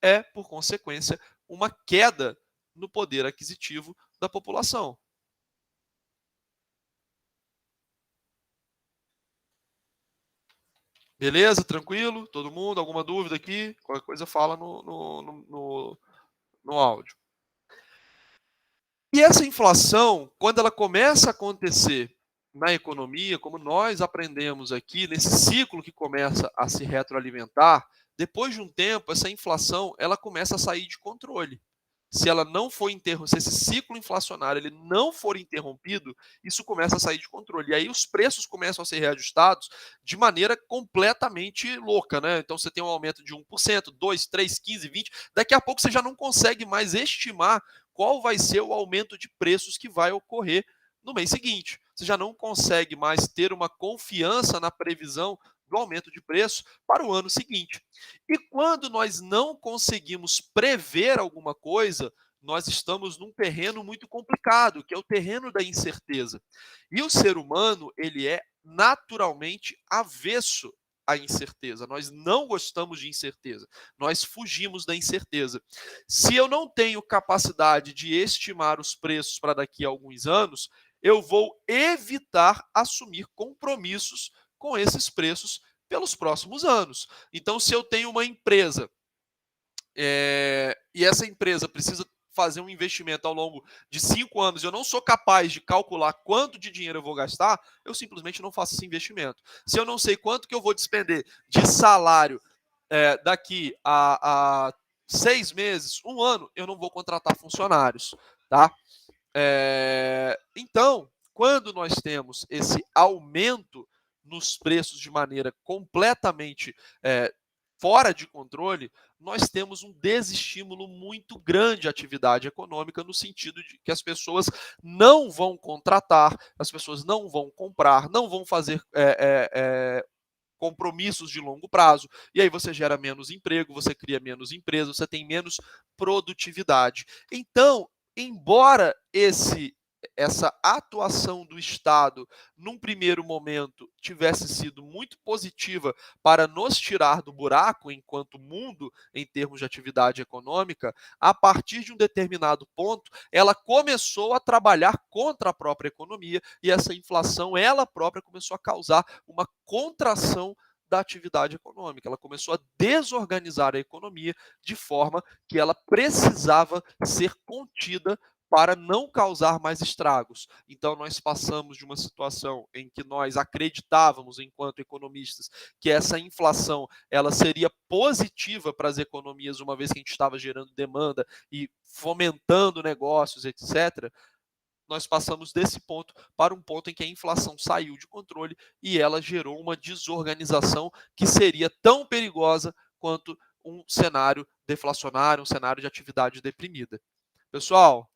é, por consequência, uma queda no poder aquisitivo da população. Beleza? Tranquilo? Todo mundo? Alguma dúvida aqui? Qualquer coisa fala no áudio. E essa inflação, quando ela começa a acontecer na economia, como nós aprendemos aqui, nesse ciclo que começa a se retroalimentar, depois de um tempo, essa inflação ela começa a sair de controle. Se ela não for se esse ciclo inflacionário ele não for interrompido, isso começa a sair de controle. E aí os preços começam a ser reajustados de maneira completamente louca, né? Então você tem um aumento de 1%, 2, 3, 15, 20, daqui a pouco você já não consegue mais estimar qual vai ser o aumento de preços que vai ocorrer no mês seguinte. Você já não consegue mais ter uma confiança na previsão do aumento de preço para o ano seguinte. E quando nós não conseguimos prever alguma coisa, nós estamos num terreno muito complicado, que é o terreno da incerteza. E o ser humano, ele é naturalmente avesso à incerteza. Nós não gostamos de incerteza. Nós fugimos da incerteza. Se eu não tenho capacidade de estimar os preços para daqui a alguns anos, eu vou evitar assumir compromissos com esses preços pelos próximos anos. Então, se eu tenho uma empresa e essa empresa precisa fazer um investimento ao longo de 5 anos, eu não sou capaz de calcular quanto de dinheiro eu vou gastar, eu simplesmente não faço esse investimento. Se eu não sei quanto que eu vou despender de salário daqui a 6 meses, 1 ano, eu não vou contratar funcionários, tá? Então, quando nós temos esse aumento nos preços de maneira completamente fora de controle, nós temos um desestímulo muito grande à atividade econômica, no sentido de que as pessoas não vão contratar, as pessoas não vão comprar, não vão fazer compromissos de longo prazo, e aí você gera menos emprego, você cria menos empresas, você tem menos produtividade. Então, embora essa atuação do Estado, num primeiro momento, tivesse sido muito positiva para nos tirar do buraco enquanto mundo, em termos de atividade econômica, a partir de um determinado ponto, ela começou a trabalhar contra a própria economia e essa inflação, ela própria, começou a causar uma contração da atividade econômica. Ela começou a desorganizar a economia de forma que ela precisava ser contida para não causar mais estragos. Então, nós passamos de uma situação em que nós acreditávamos, enquanto economistas, que essa inflação ela seria positiva para as economias, uma vez que a gente estava gerando demanda e fomentando negócios, etc., nós passamos desse ponto para um ponto em que a inflação saiu de controle e ela gerou uma desorganização que seria tão perigosa quanto um cenário deflacionário, um cenário de atividade deprimida. Pessoal,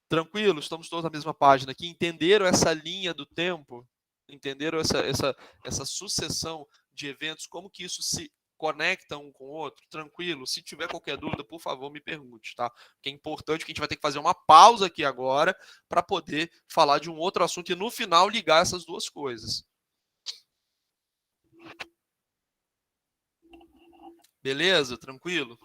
tranquilo? Estamos todos na mesma página aqui. Entenderam essa linha do tempo? Entenderam essa sucessão de eventos? Como que isso se conecta um com o outro? Tranquilo? Se tiver qualquer dúvida, por favor, me pergunte, tá? Porque é importante que a gente vai ter que fazer uma pausa aqui agora para poder falar de um outro assunto e no final ligar essas duas coisas. Beleza? Tranquilo?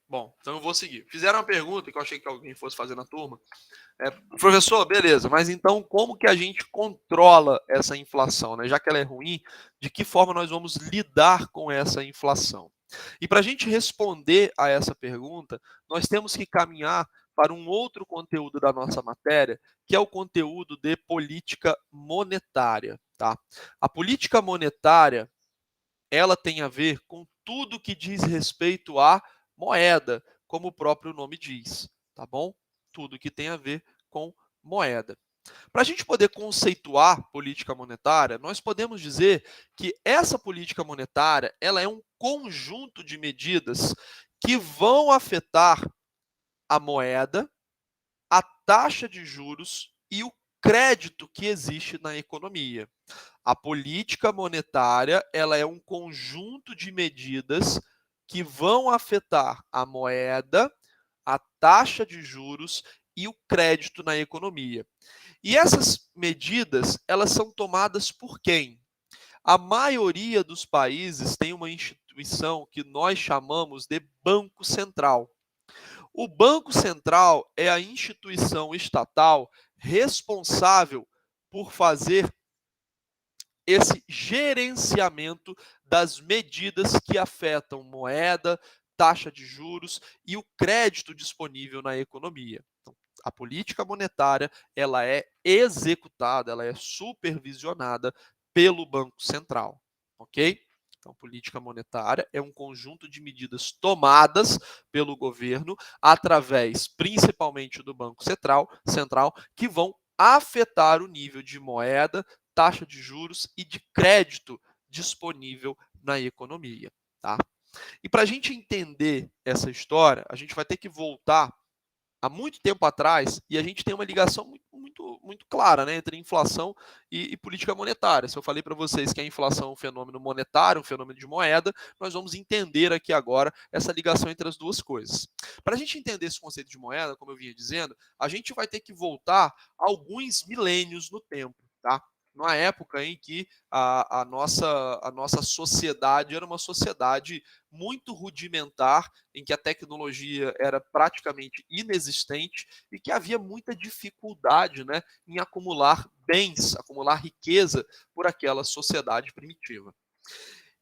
Bom, então eu vou seguir. Fizeram uma pergunta que eu achei que alguém fosse fazer na turma. Professor, beleza, mas então como que a gente controla essa inflação, né? Já que ela é ruim, de que forma nós vamos lidar com essa inflação? E para a gente responder a essa pergunta, nós temos que caminhar para um outro conteúdo da nossa matéria, que é o conteúdo de política monetária, tá? A política monetária, ela tem a ver com tudo que diz respeito à moeda, como o próprio nome diz, tá bom? Tudo que tem a ver com moeda. Para a gente poder conceituar política monetária, nós podemos dizer que essa política monetária, ela é um conjunto de medidas que vão afetar a moeda, a taxa de juros e o crédito que existe na economia. A política monetária, ela é um conjunto de medidas que vão afetar a moeda, a taxa de juros e o crédito na economia. E essas medidas, elas são tomadas por quem? A maioria dos países tem uma instituição que nós chamamos de Banco Central. O Banco Central é a instituição estatal responsável por fazer esse gerenciamento das medidas que afetam moeda, taxa de juros e o crédito disponível na economia. Então, a política monetária, ela é executada, ela é supervisionada pelo Banco Central, ok? Então, política monetária é um conjunto de medidas tomadas pelo governo através, principalmente do Banco Central, que vão afetar o nível de moeda, taxa de juros e de crédito disponível na economia, tá? E para a gente entender essa história, a gente vai ter que voltar há muito tempo atrás e a gente tem uma ligação muito clara, né, entre inflação e política monetária. Se eu falei para vocês que a inflação é um fenômeno monetário, um fenômeno de moeda, nós vamos entender aqui agora essa ligação entre as duas coisas. Para a gente entender esse conceito de moeda, como eu vinha dizendo, a gente vai ter que voltar alguns milênios no tempo, tá? Numa época em que a nossa sociedade era uma sociedade muito rudimentar, em que a tecnologia era praticamente inexistente e que havia muita dificuldade, né, em acumular bens, acumular riqueza por aquela sociedade primitiva.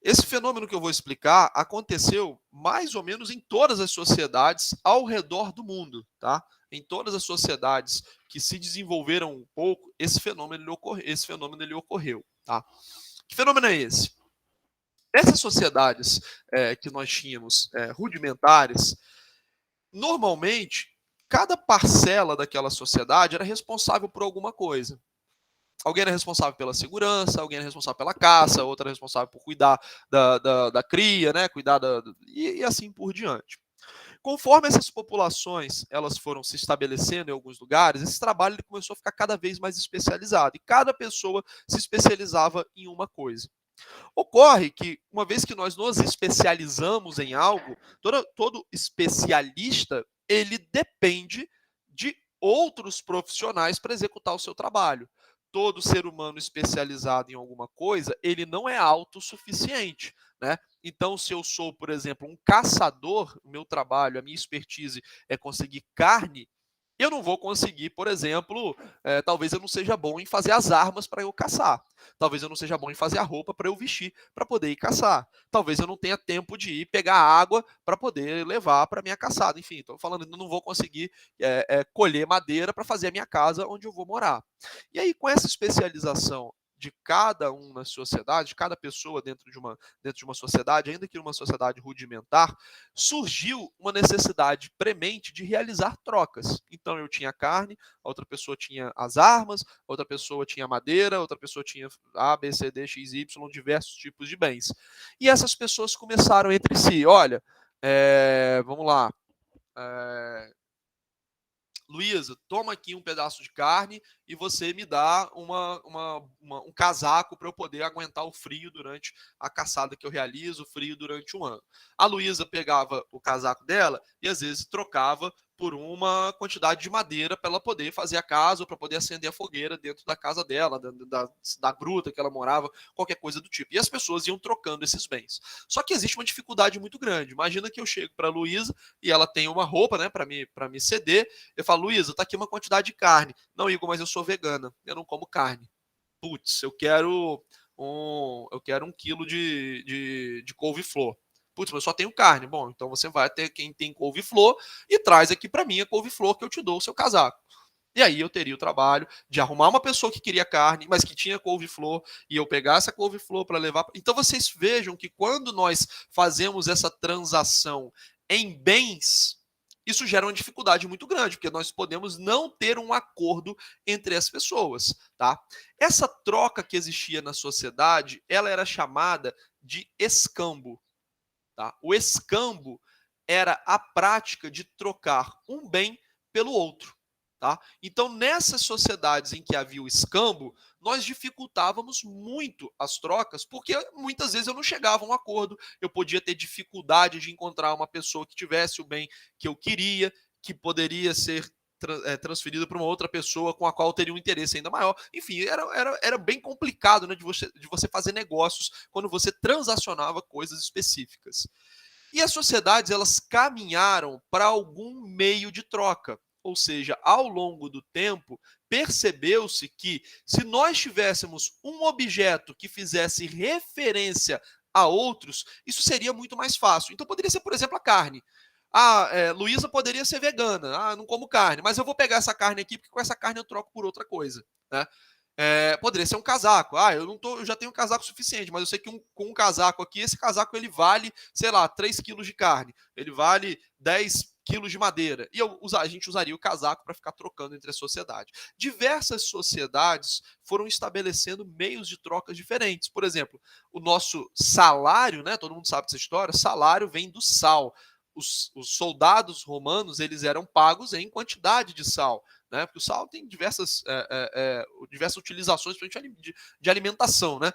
Esse fenômeno que eu vou explicar aconteceu mais ou menos em todas as sociedades ao redor do mundo, tá? Em todas as sociedades que se desenvolveram um pouco, esse fenômeno ele ocorreu, tá? Que fenômeno é esse? Nessas sociedades que nós tínhamos rudimentares, normalmente, cada parcela daquela sociedade era responsável por alguma coisa. Alguém era responsável pela segurança, alguém era responsável pela caça, outra era responsável por cuidar da cria, né? E assim por diante. Conforme essas populações elas foram se estabelecendo em alguns lugares, esse trabalho ele começou a ficar cada vez mais especializado. E cada pessoa se especializava em uma coisa. Ocorre que, uma vez que nós nos especializamos em algo, todo especialista ele depende de outros profissionais para executar o seu trabalho. Todo ser humano especializado em alguma coisa, ele não é autossuficiente, né? Então, se eu sou, por exemplo, um caçador, o meu trabalho, a minha expertise é conseguir carne, eu não vou conseguir, por exemplo, talvez eu não seja bom em fazer as armas para eu caçar. Talvez eu não seja bom em fazer a roupa para eu vestir, para poder ir caçar. Talvez eu não tenha tempo de ir pegar água para poder levar para minha caçada. Enfim, estou falando, eu não vou conseguir colher madeira para fazer a minha casa onde eu vou morar. E aí, com essa especialização de cada um na sociedade, cada pessoa dentro de uma sociedade, ainda que uma sociedade rudimentar, surgiu uma necessidade premente de realizar trocas. Então eu tinha carne, a outra pessoa tinha as armas, a outra pessoa tinha madeira, a outra pessoa tinha A, B, C, D, X, Y, diversos tipos de bens. E essas pessoas começaram entre si, olha, vamos lá, Luísa, toma aqui um pedaço de carne e você me dá um casaco para eu poder aguentar o frio durante a caçada que eu realizo, o frio durante um ano. A Luísa pegava o casaco dela e às vezes trocava por uma quantidade de madeira para ela poder fazer a casa ou para poder acender a fogueira dentro da casa dela, da gruta que ela morava, qualquer coisa do tipo. E as pessoas iam trocando esses bens. Só que existe uma dificuldade muito grande. Imagina que eu chego para a Luísa e ela tem uma roupa, né, para me ceder. Eu falo, Luísa, tá aqui uma quantidade de carne. Não, Igor, mas eu sou vegana, eu não como carne. Putz, eu quero um quilo de couve-flor. Putz, mas eu só tenho carne. Bom, então você vai ter quem tem couve-flor e traz aqui para mim a couve-flor que eu te dou o seu casaco. E aí eu teria o trabalho de arrumar uma pessoa que queria carne, mas que tinha couve-flor, e eu pegar essa couve-flor para levar. Então vocês vejam que quando nós fazemos essa transação em bens, isso gera uma dificuldade muito grande, porque nós podemos não ter um acordo entre as pessoas, tá? Essa troca que existia na sociedade, ela era chamada de escambo, tá? O escambo era a prática de trocar um bem pelo outro. Tá? Então, nessas sociedades em que havia o escambo, nós dificultávamos muito as trocas, porque muitas vezes eu não chegava a um acordo, eu podia ter dificuldade de encontrar uma pessoa que tivesse o bem que eu queria, que poderia ser transferido para uma outra pessoa com a qual eu teria um interesse ainda maior. Enfim, era bem complicado, né, de você fazer negócios quando você transacionava coisas específicas. E as sociedades, elas caminharam para algum meio de troca. Ou seja, ao longo do tempo, percebeu-se que se nós tivéssemos um objeto que fizesse referência a outros, isso seria muito mais fácil. Então poderia ser, por exemplo, a carne. Luísa poderia ser vegana, não como carne, mas eu vou pegar essa carne aqui porque com essa carne eu troco por outra coisa, né? Poderia ser um casaco. Eu já tenho um casaco suficiente, mas eu sei que com um casaco aqui, esse casaco ele vale, sei lá, 3 quilos de carne, ele vale 10 quilos de madeira. E a gente usaria o casaco para ficar trocando entre a sociedade. Diversas sociedades foram estabelecendo meios de trocas diferentes. Por exemplo, o nosso salário, né? Todo mundo sabe dessa história, salário vem do sal. Os soldados romanos, eles eram pagos em quantidade de sal, né? Porque o sal tem diversas utilizações de alimentação, né?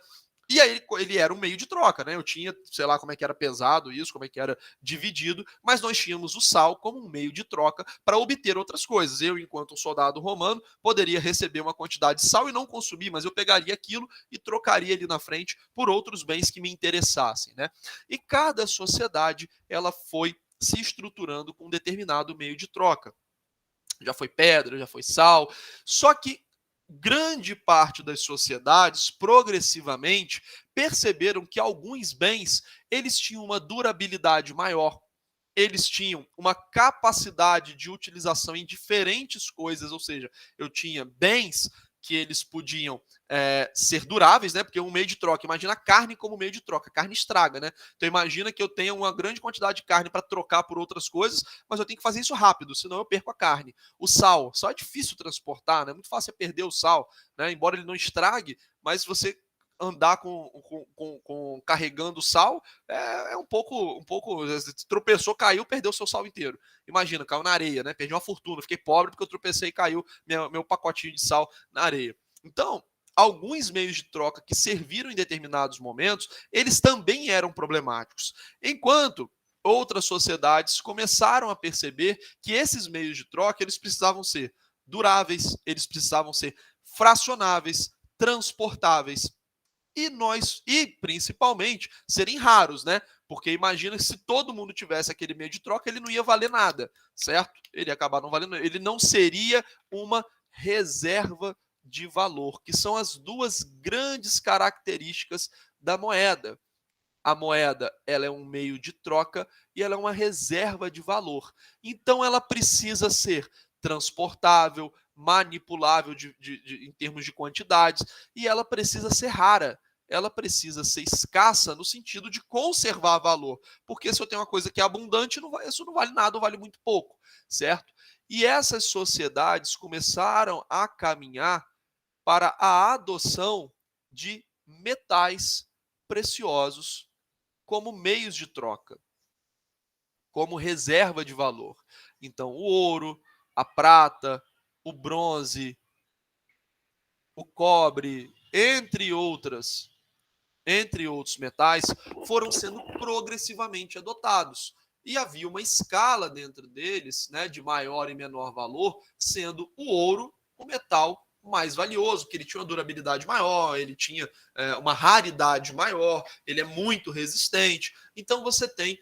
E aí ele era um meio de troca, né? Eu tinha, sei lá como é que era pesado isso, como é que era dividido, mas nós tínhamos o sal como um meio de troca para obter outras coisas. Eu, enquanto um soldado romano, poderia receber uma quantidade de sal e não consumir, mas eu pegaria aquilo e trocaria ali na frente por outros bens que me interessassem, né? E cada sociedade, ela foi se estruturando com um determinado meio de troca. Já foi pedra, já foi sal, só que grande parte das sociedades, progressivamente, perceberam que alguns bens, eles tinham uma durabilidade maior, eles tinham uma capacidade de utilização em diferentes coisas, ou seja, eu tinha bens que eles podiam ser duráveis, né? Porque um meio de troca, imagina a carne como meio de troca, a carne estraga, né? Então imagina que eu tenha uma grande quantidade de carne para trocar por outras coisas, mas eu tenho que fazer isso rápido, senão eu perco a carne. O sal é difícil transportar, né? É muito fácil perder o sal, né? Embora ele não estrague, mas você andar carregando sal um pouco, tropeçou, caiu, perdeu o seu sal inteiro. Imagina, caiu na areia, né? Perdi uma fortuna, fiquei pobre porque eu tropecei e caiu meu pacotinho de sal na areia. Então, alguns meios de troca que serviram em determinados momentos, eles também eram problemáticos. Enquanto outras sociedades começaram a perceber que esses meios de troca, eles precisavam ser duráveis, eles precisavam ser fracionáveis, transportáveis, e principalmente serem raros, né? Porque imagina que se todo mundo tivesse aquele meio de troca, ele não ia valer nada, certo? Ele ia acabar não valendo, ele não seria uma reserva de valor, que são as duas grandes características da moeda. A moeda, ela é um meio de troca e ela é uma reserva de valor. Então ela precisa ser transportável, manipulável em termos de quantidades, e ela precisa ser rara. Ela precisa ser escassa no sentido de conservar valor. Porque se eu tenho uma coisa que é abundante, isso não vale nada, ou vale muito pouco, certo? E essas sociedades começaram a caminhar para a adoção de metais preciosos como meios de troca, como reserva de valor. Então, o ouro, a prata, o bronze, o cobre, entre outros metais, foram sendo progressivamente adotados. E havia uma escala dentro deles, né, de maior e menor valor, sendo o ouro o metal mais valioso, porque ele tinha uma durabilidade maior, ele tinha uma raridade maior, ele é muito resistente. Então você tem,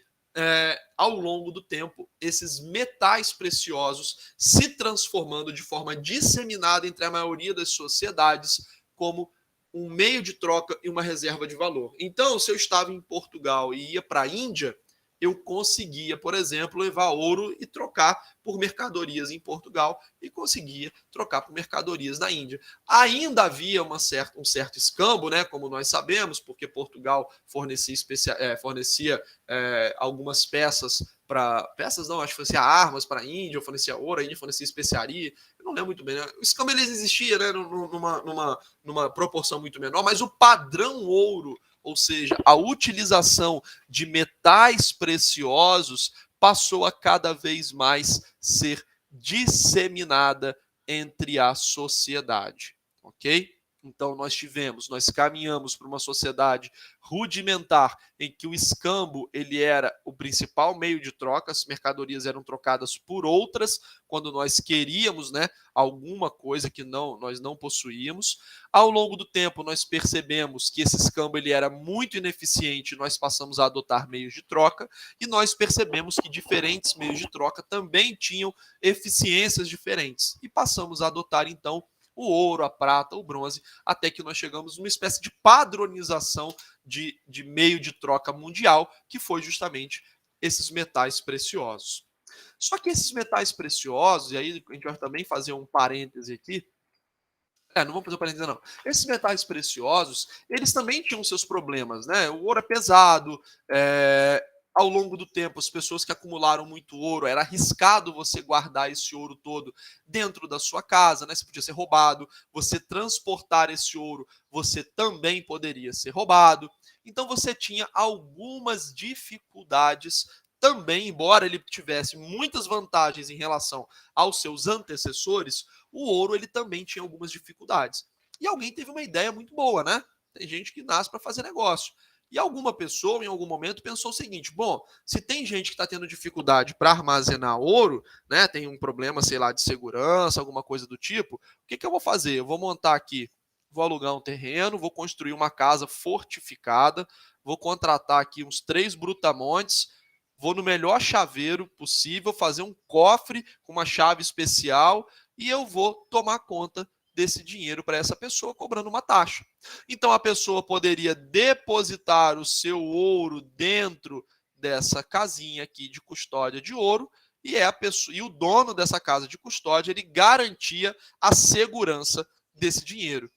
ao longo do tempo, esses metais preciosos se transformando de forma disseminada entre a maioria das sociedades como um meio de troca e uma reserva de valor. Então, se eu estava em Portugal e ia para a Índia, eu conseguia, por exemplo, levar ouro e trocar por mercadorias em Portugal e conseguia trocar por mercadorias na Índia. Ainda havia um certo escambo, né, como nós sabemos, porque Portugal fornecia algumas peças não, acho que fornecia armas para a Índia, ou fornecia ouro, a Índia fornecia especiaria, eu não lembro muito bem, né? O escambo ele existia, né, numa proporção muito menor, mas o padrão ouro, ou seja, a utilização de metais preciosos passou a cada vez mais ser disseminada entre a sociedade, ok? Então nós caminhamos para uma sociedade rudimentar em que o escambo ele era o principal meio de troca, as mercadorias eram trocadas por outras quando nós queríamos, né, alguma coisa que nós não possuíamos. Ao longo do tempo nós percebemos que esse escambo ele era muito ineficiente, nós passamos a adotar meios de troca e nós percebemos que diferentes meios de troca também tinham eficiências diferentes e passamos a adotar então o ouro, a prata, o bronze, até que nós chegamos numa espécie de padronização de meio de troca mundial, que foi justamente esses metais preciosos. Só que esses metais preciosos, e aí a gente vai também fazer um parêntese aqui, não vamos fazer um parêntese não. Esses metais preciosos, eles também tinham seus problemas, né? O ouro é pesado, ao longo do tempo, as pessoas que acumularam muito ouro, era arriscado você guardar esse ouro todo dentro da sua casa, né? Você podia ser roubado, você transportar esse ouro, você também poderia ser roubado. Então você tinha algumas dificuldades também, embora ele tivesse muitas vantagens em relação aos seus antecessores, o ouro ele também tinha algumas dificuldades. E alguém teve uma ideia muito boa, né? Tem gente que nasce para fazer negócio. E alguma pessoa, em algum momento, pensou o seguinte: bom, se tem gente que está tendo dificuldade para armazenar ouro, né, tem um problema, sei lá, de segurança, alguma coisa do tipo, o que eu vou fazer? Eu vou montar aqui, vou alugar um terreno, vou construir uma casa fortificada, vou contratar aqui uns 3 brutamontes, vou no melhor chaveiro possível, fazer um cofre com uma chave especial e eu vou tomar conta desse dinheiro para essa pessoa, cobrando uma taxa. Então, a pessoa poderia depositar o seu ouro dentro dessa casinha aqui de custódia de ouro e o dono dessa casa de custódia, ele garantia a segurança desse dinheiro.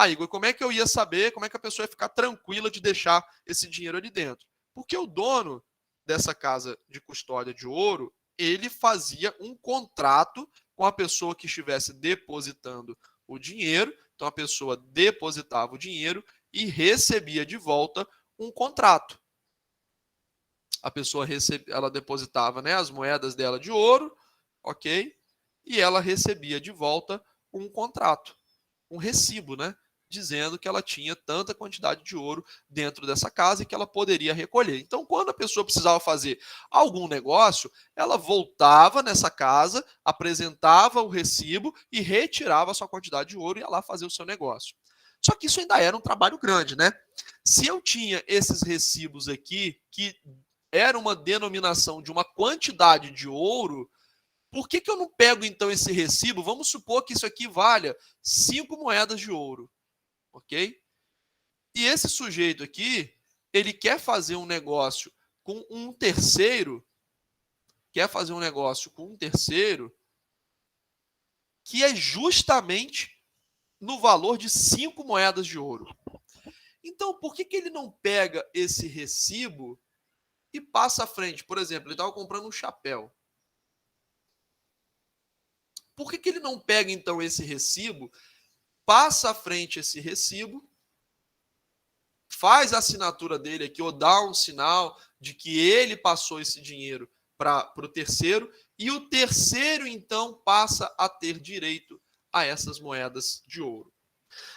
Igor, como é que eu ia saber, como é que a pessoa ia ficar tranquila de deixar esse dinheiro ali dentro? Porque o dono dessa casa de custódia de ouro, ele fazia um contrato com a pessoa que estivesse depositando o dinheiro. Então a pessoa depositava o dinheiro e recebia de volta um contrato. A pessoa ela depositava, né, as moedas dela de ouro, ok? E ela recebia de volta um contrato, um recibo, né? Dizendo que ela tinha tanta quantidade de ouro dentro dessa casa e que ela poderia recolher. Então, quando a pessoa precisava fazer algum negócio, ela voltava nessa casa, apresentava o recibo e retirava a sua quantidade de ouro e ia lá fazer o seu negócio. Só que isso ainda era um trabalho grande, né? Se eu tinha esses recibos aqui, que era uma denominação de uma quantidade de ouro, por que eu não pego, então, esse recibo? Vamos supor que isso aqui valha 5 moedas de ouro. Ok? E esse sujeito aqui, ele quer fazer um negócio com um terceiro, que é justamente no valor de 5 moedas de ouro. Então, por que ele não pega esse recibo e passa à frente? Por exemplo, ele estava comprando um chapéu. Por que ele não pega, então, esse recibo, passa à frente esse recibo, faz a assinatura dele aqui, ou dá um sinal de que ele passou esse dinheiro para o terceiro, e o terceiro, então, passa a ter direito a essas moedas de ouro.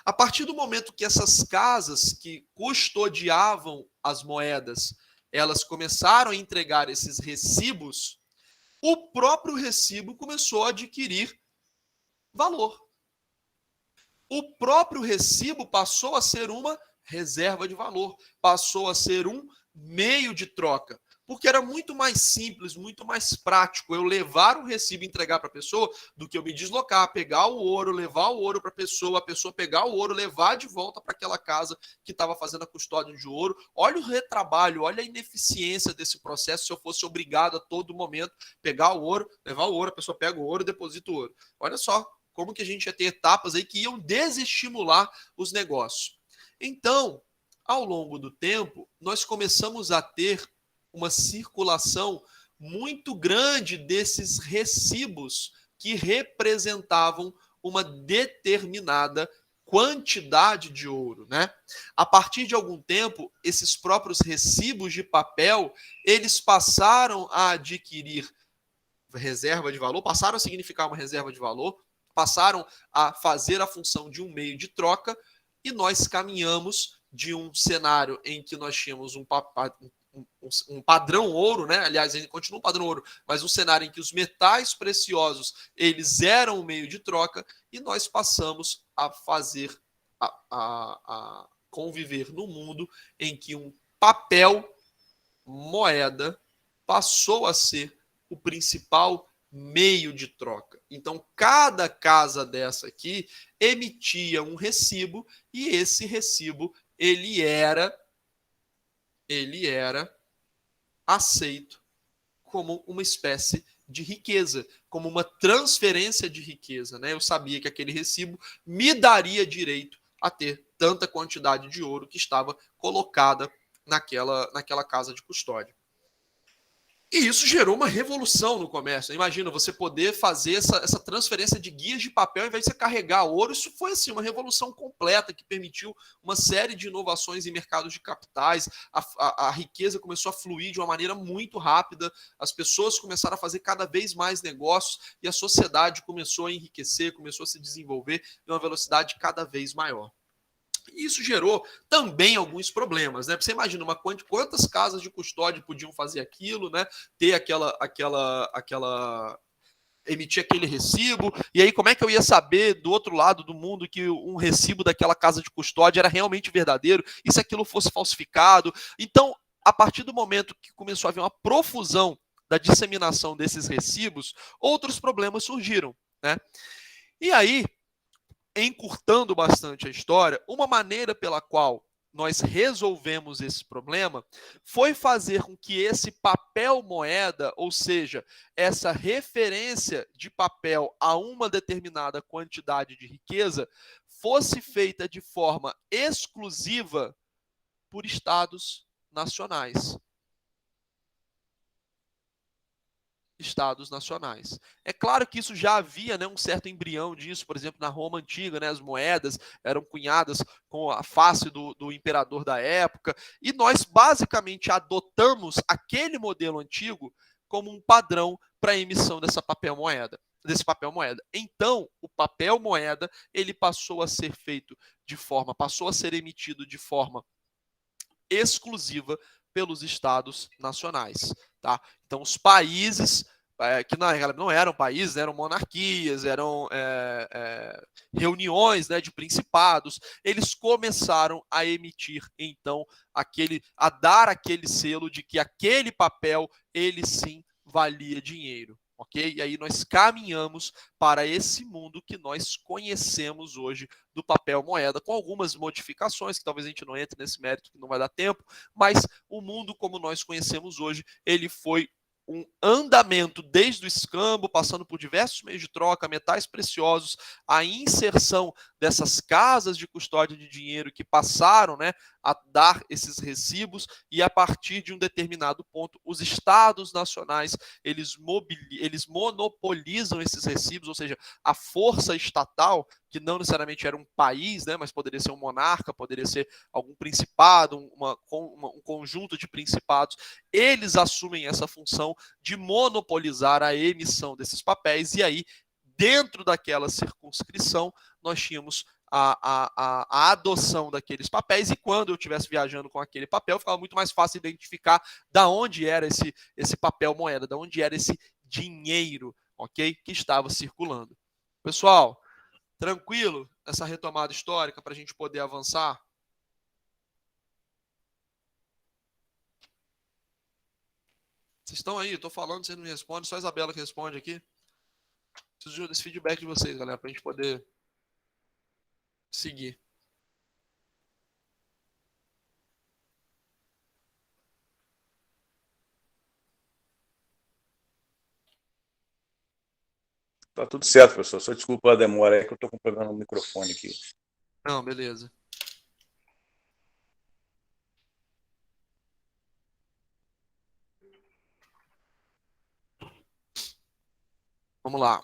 A partir do momento que essas casas que custodiavam as moedas, elas começaram a entregar esses recibos, o próprio recibo começou a adquirir valor. O próprio recibo passou a ser uma reserva de valor, passou a ser um meio de troca, Porque era muito mais simples, muito mais prático eu levar um recibo e entregar para a pessoa do que eu me deslocar, pegar o ouro, levar o ouro para a pessoa pegar o ouro, levar de volta para aquela casa que estava fazendo a custódia de ouro. Olha o retrabalho, olha a ineficiência desse processo se eu fosse obrigado a todo momento pegar o ouro, levar o ouro, a pessoa pega o ouro e deposita o ouro. Olha só como que a gente ia ter etapas aí que iam desestimular os negócios. Então, ao longo do tempo, nós começamos a ter uma circulação muito grande desses recibos que representavam uma determinada quantidade de ouro, né? A partir de algum tempo, esses próprios recibos de papel, eles passaram a adquirir reserva de valor, passaram a significar uma reserva de valor, passaram a fazer a função de um meio de troca, e nós caminhamos de um cenário em que nós tínhamos um padrão ouro, né? Aliás, ele continua um padrão ouro, mas um cenário em que os metais preciosos eles eram o meio de troca, e nós passamos a fazer a conviver no mundo em que um papel moeda passou a ser o principal meio de troca. Então, cada casa dessa aqui emitia um recibo, e esse recibo ele era aceito como uma espécie de riqueza, como uma transferência de riqueza, né? Eu sabia que aquele recibo me daria direito a ter tanta quantidade de ouro que estava colocada naquela casa de custódia. E isso gerou uma revolução no comércio. Imagina você poder fazer essa transferência de guias de papel ao invés de você carregar ouro. Isso foi assim, uma revolução completa que permitiu uma série de inovações em mercados de capitais. A riqueza começou a fluir de uma maneira muito rápida. As pessoas começaram a fazer cada vez mais negócios e a sociedade começou a enriquecer, começou a se desenvolver em uma velocidade cada vez maior. Isso gerou também alguns problemas, né? Você imagina quantas casas de custódia podiam fazer aquilo, né? Ter emitir aquele recibo, e aí como é que eu ia saber do outro lado do mundo que um recibo daquela casa de custódia era realmente verdadeiro, e se aquilo fosse falsificado? Então, a partir do momento que começou a haver uma profusão da disseminação desses recibos, outros problemas surgiram, né? E aí, encurtando bastante a história, uma maneira pela qual nós resolvemos esse problema foi fazer com que esse papel moeda, ou seja, essa referência de papel a uma determinada quantidade de riqueza, fosse feita de forma exclusiva por estados nacionais. Estados nacionais. É claro que isso já havia, né, um certo embrião disso, por exemplo, na Roma antiga, né, as moedas eram cunhadas com a face do imperador da época, e nós basicamente adotamos aquele modelo antigo como um padrão para a emissão desse papel moeda. Então, o papel moeda, ele passou a ser emitido de forma exclusiva pelos estados nacionais, tá? Então, os países que na realidade não eram países, eram monarquias, eram reuniões, né, de principados, eles começaram a emitir, então, a dar aquele selo de que aquele papel, ele sim valia dinheiro. Ok? E aí nós caminhamos para esse mundo que nós conhecemos hoje do papel moeda, com algumas modificações, que talvez a gente não entre nesse mérito, que não vai dar tempo, mas o mundo como nós conhecemos hoje, ele foi um andamento desde o escambo, passando por diversos meios de troca, metais preciosos, a inserção dessas casas de custódia de dinheiro que passaram, né, a dar esses recibos, e a partir de um determinado ponto, os estados nacionais, eles monopolizam esses recibos, ou seja, a força estatal, que não necessariamente era um país, né, mas poderia ser um monarca, poderia ser algum principado, um conjunto de principados, eles assumem essa função de monopolizar a emissão desses papéis, e aí, dentro daquela circunscrição, nós tínhamos a adoção daqueles papéis, e quando eu estivesse viajando com aquele papel, ficava muito mais fácil identificar da onde era esse papel moeda, da onde era esse dinheiro, ok? Que estava circulando. Pessoal, tranquilo essa retomada histórica para a gente poder avançar? Vocês estão aí, eu estou falando, vocês não me respondem, só a Isabela que responde aqui. Preciso desse feedback de vocês, galera, para a gente poder seguir. Tá tudo certo, professor. Só desculpa a demora, é que eu estou com problema no microfone aqui. Não, beleza. Vamos lá.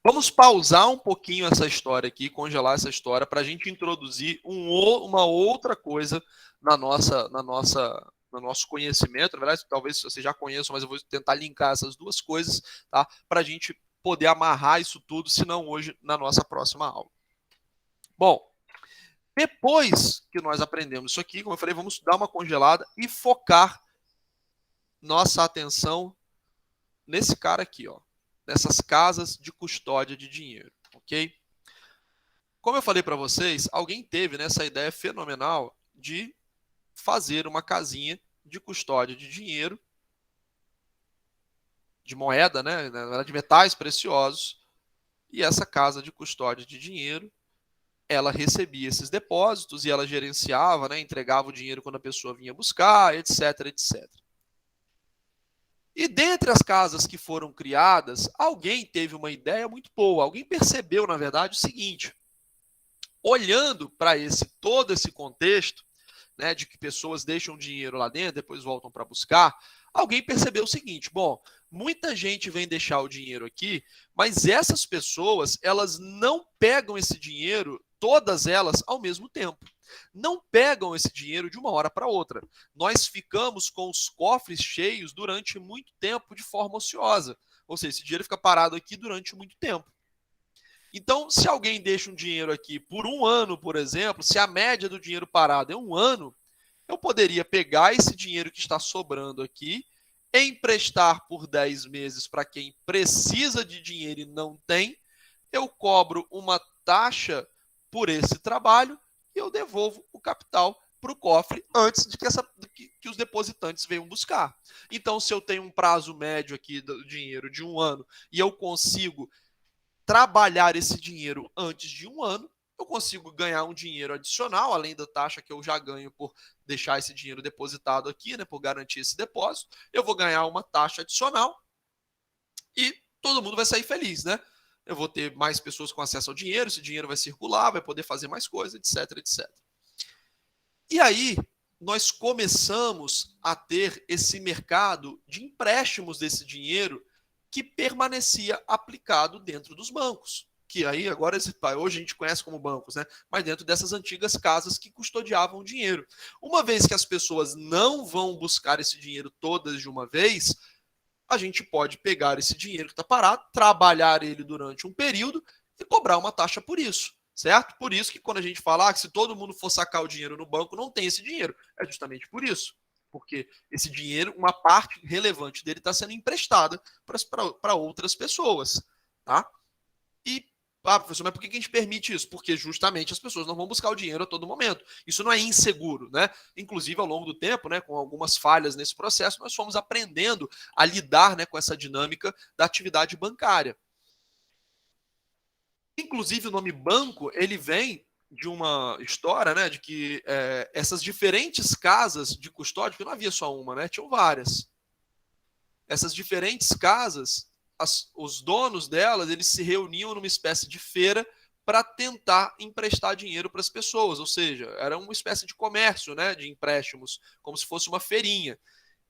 Vamos pausar um pouquinho essa história aqui, congelar essa história, para a gente introduzir uma outra coisa no nosso conhecimento. Na verdade, talvez vocês já conheçam, mas eu vou tentar linkar essas duas coisas, tá? Para a gente poder amarrar isso tudo, se não hoje, na nossa próxima aula. Bom, depois que nós aprendemos isso aqui, como eu falei, vamos dar uma congelada e focar nossa atenção nesse cara aqui, ó. Nessas casas de custódia de dinheiro, ok? Como eu falei para vocês, alguém teve nessa ideia fenomenal de fazer uma casinha de custódia de dinheiro, de moeda, né? Na verdade, de metais preciosos, e essa casa de custódia de dinheiro, ela recebia esses depósitos e ela gerenciava, né? Entregava o dinheiro quando a pessoa vinha buscar, etc, etc. E dentre as casas que foram criadas, alguém teve uma ideia muito boa. Alguém percebeu, na verdade, o seguinte: olhando para todo esse contexto, né, de que pessoas deixam dinheiro lá dentro, depois voltam para buscar, alguém percebeu o seguinte: bom, muita gente vem deixar o dinheiro aqui, mas essas pessoas, elas não pegam esse dinheiro, todas elas, ao mesmo tempo. Não pegam esse dinheiro de uma hora para outra. Nós ficamos com os cofres cheios durante muito tempo de forma ociosa. Ou seja, esse dinheiro fica parado aqui durante muito tempo. Então, se alguém deixa um dinheiro aqui por um ano, por exemplo, se a média do dinheiro parado é um ano, eu poderia pegar esse dinheiro que está sobrando aqui, emprestar por 10 meses para quem precisa de dinheiro e não tem, eu cobro uma taxa por esse trabalho e eu devolvo o capital para o cofre antes de que os depositantes venham buscar. Então, se eu tenho um prazo médio aqui do dinheiro de um ano e eu consigo trabalhar esse dinheiro antes de um ano, eu consigo ganhar um dinheiro adicional, além da taxa que eu já ganho por deixar esse dinheiro depositado aqui, né, por garantir esse depósito, eu vou ganhar uma taxa adicional e todo mundo vai sair feliz, né? Eu vou ter mais pessoas com acesso ao dinheiro, esse dinheiro vai circular, vai poder fazer mais coisas, etc, etc. E aí, nós começamos a ter esse mercado de empréstimos desse dinheiro que permanecia aplicado dentro dos bancos. Que aí, agora, hoje a gente conhece como bancos, né? Mas dentro dessas antigas casas que custodiavam o dinheiro. Uma vez que as pessoas não vão buscar esse dinheiro todas de uma vez, a gente pode pegar esse dinheiro que está parado, trabalhar ele durante um período e cobrar uma taxa por isso, certo? Por isso que quando a gente fala que se todo mundo for sacar o dinheiro no banco, não tem esse dinheiro. É justamente por isso. Porque esse dinheiro, uma parte relevante dele está sendo emprestada para outras pessoas, tá? E, professor, mas por que a gente permite isso? Porque justamente as pessoas não vão buscar o dinheiro a todo momento. Isso não é inseguro, né? Inclusive, ao longo do tempo, né, com algumas falhas nesse processo, nós fomos aprendendo a lidar, né, com essa dinâmica da atividade bancária. Inclusive, o nome banco, ele vem de uma história, né, de que essas diferentes casas de custódia, porque não havia só uma, né, tinham várias. Essas diferentes casas, os donos delas, eles se reuniam numa espécie de feira para tentar emprestar dinheiro para as pessoas, ou seja, era uma espécie de comércio, né, de empréstimos, como se fosse uma feirinha.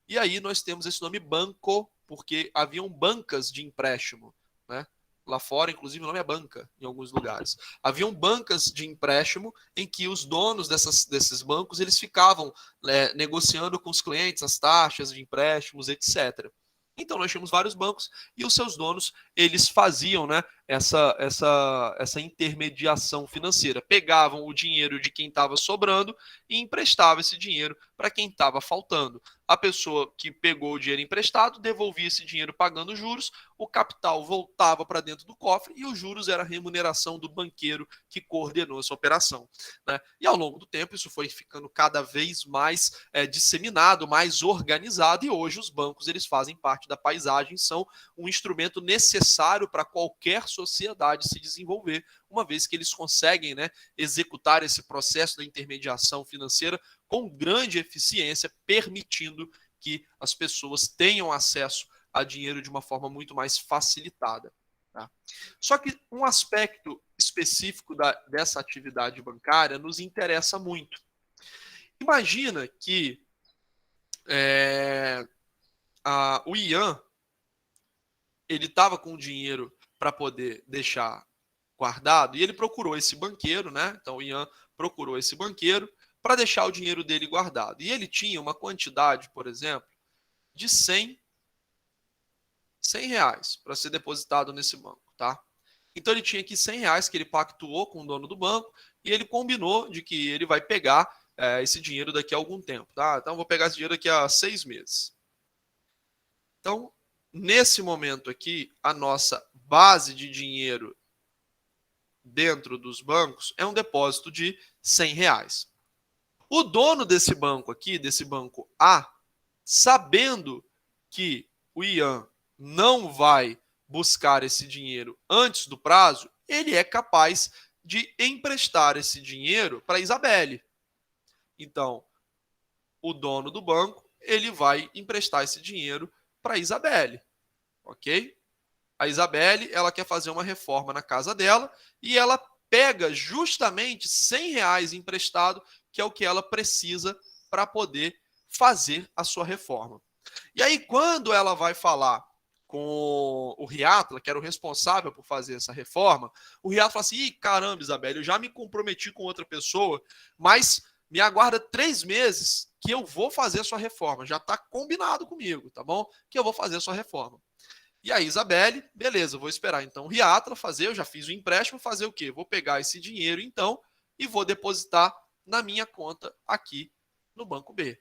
E aí nós temos esse nome banco, porque haviam bancas de empréstimo, né? Lá fora, inclusive, o nome é banca, em alguns lugares. Haviam bancas de empréstimo em que os donos desses bancos, eles ficavam negociando com os clientes as taxas de empréstimos, etc. Então, nós tínhamos vários bancos e os seus donos, eles faziam, né, essa intermediação financeira. Pegavam o dinheiro de quem estava sobrando e emprestavam esse dinheiro para quem estava faltando. A pessoa que pegou o dinheiro emprestado devolvia esse dinheiro pagando juros, o capital voltava para dentro do cofre e os juros era a remuneração do banqueiro que coordenou essa operação, né? E ao longo do tempo isso foi ficando cada vez mais disseminado, mais organizado, e hoje os bancos eles fazem parte da paisagem, são um instrumento necessário para qualquer sociedade se desenvolver, uma vez que eles conseguem, né, executar esse processo da intermediação financeira com grande eficiência, permitindo que as pessoas tenham acesso a dinheiro de uma forma muito mais facilitada. Tá? Só que um aspecto específico dessa atividade bancária nos interessa muito. Imagina que o Ian ele estava com dinheiro para poder deixar guardado e ele procurou esse banqueiro, né? Então o Ian procurou esse banqueiro para deixar o dinheiro dele guardado. E ele tinha uma quantidade, por exemplo, de 100 reais para ser depositado nesse banco, tá? Então ele tinha aqui 100 reais que ele pactuou com o dono do banco e ele combinou de que ele vai pegar esse dinheiro daqui a algum tempo, tá? Então vou pegar esse dinheiro daqui a 6 meses. Então, nesse momento aqui, a nossa base de dinheiro dentro dos bancos é um depósito de 100 reais. O dono desse banco aqui, desse banco A, sabendo que o Ian não vai buscar esse dinheiro antes do prazo, ele é capaz de emprestar esse dinheiro para a Isabelle. Então, o dono do banco, ele vai emprestar esse dinheiro para a Isabelle, ok? A Isabelle, ela quer fazer uma reforma na casa dela e ela pega justamente 100 reais emprestado, que é o que ela precisa para poder fazer a sua reforma. E aí, quando ela vai falar com o Riatla, que era o responsável por fazer essa reforma, o Riatla fala assim: ih, caramba, Isabelle, eu já me comprometi com outra pessoa, mas me aguarda 3 meses que eu vou fazer a sua reforma. Já está combinado comigo, tá bom? Que eu vou fazer a sua reforma. E aí, Isabelle, beleza, vou esperar então o Riatla fazer, eu já fiz o empréstimo, fazer o quê? Vou pegar esse dinheiro então e vou depositar na minha conta aqui no Banco B.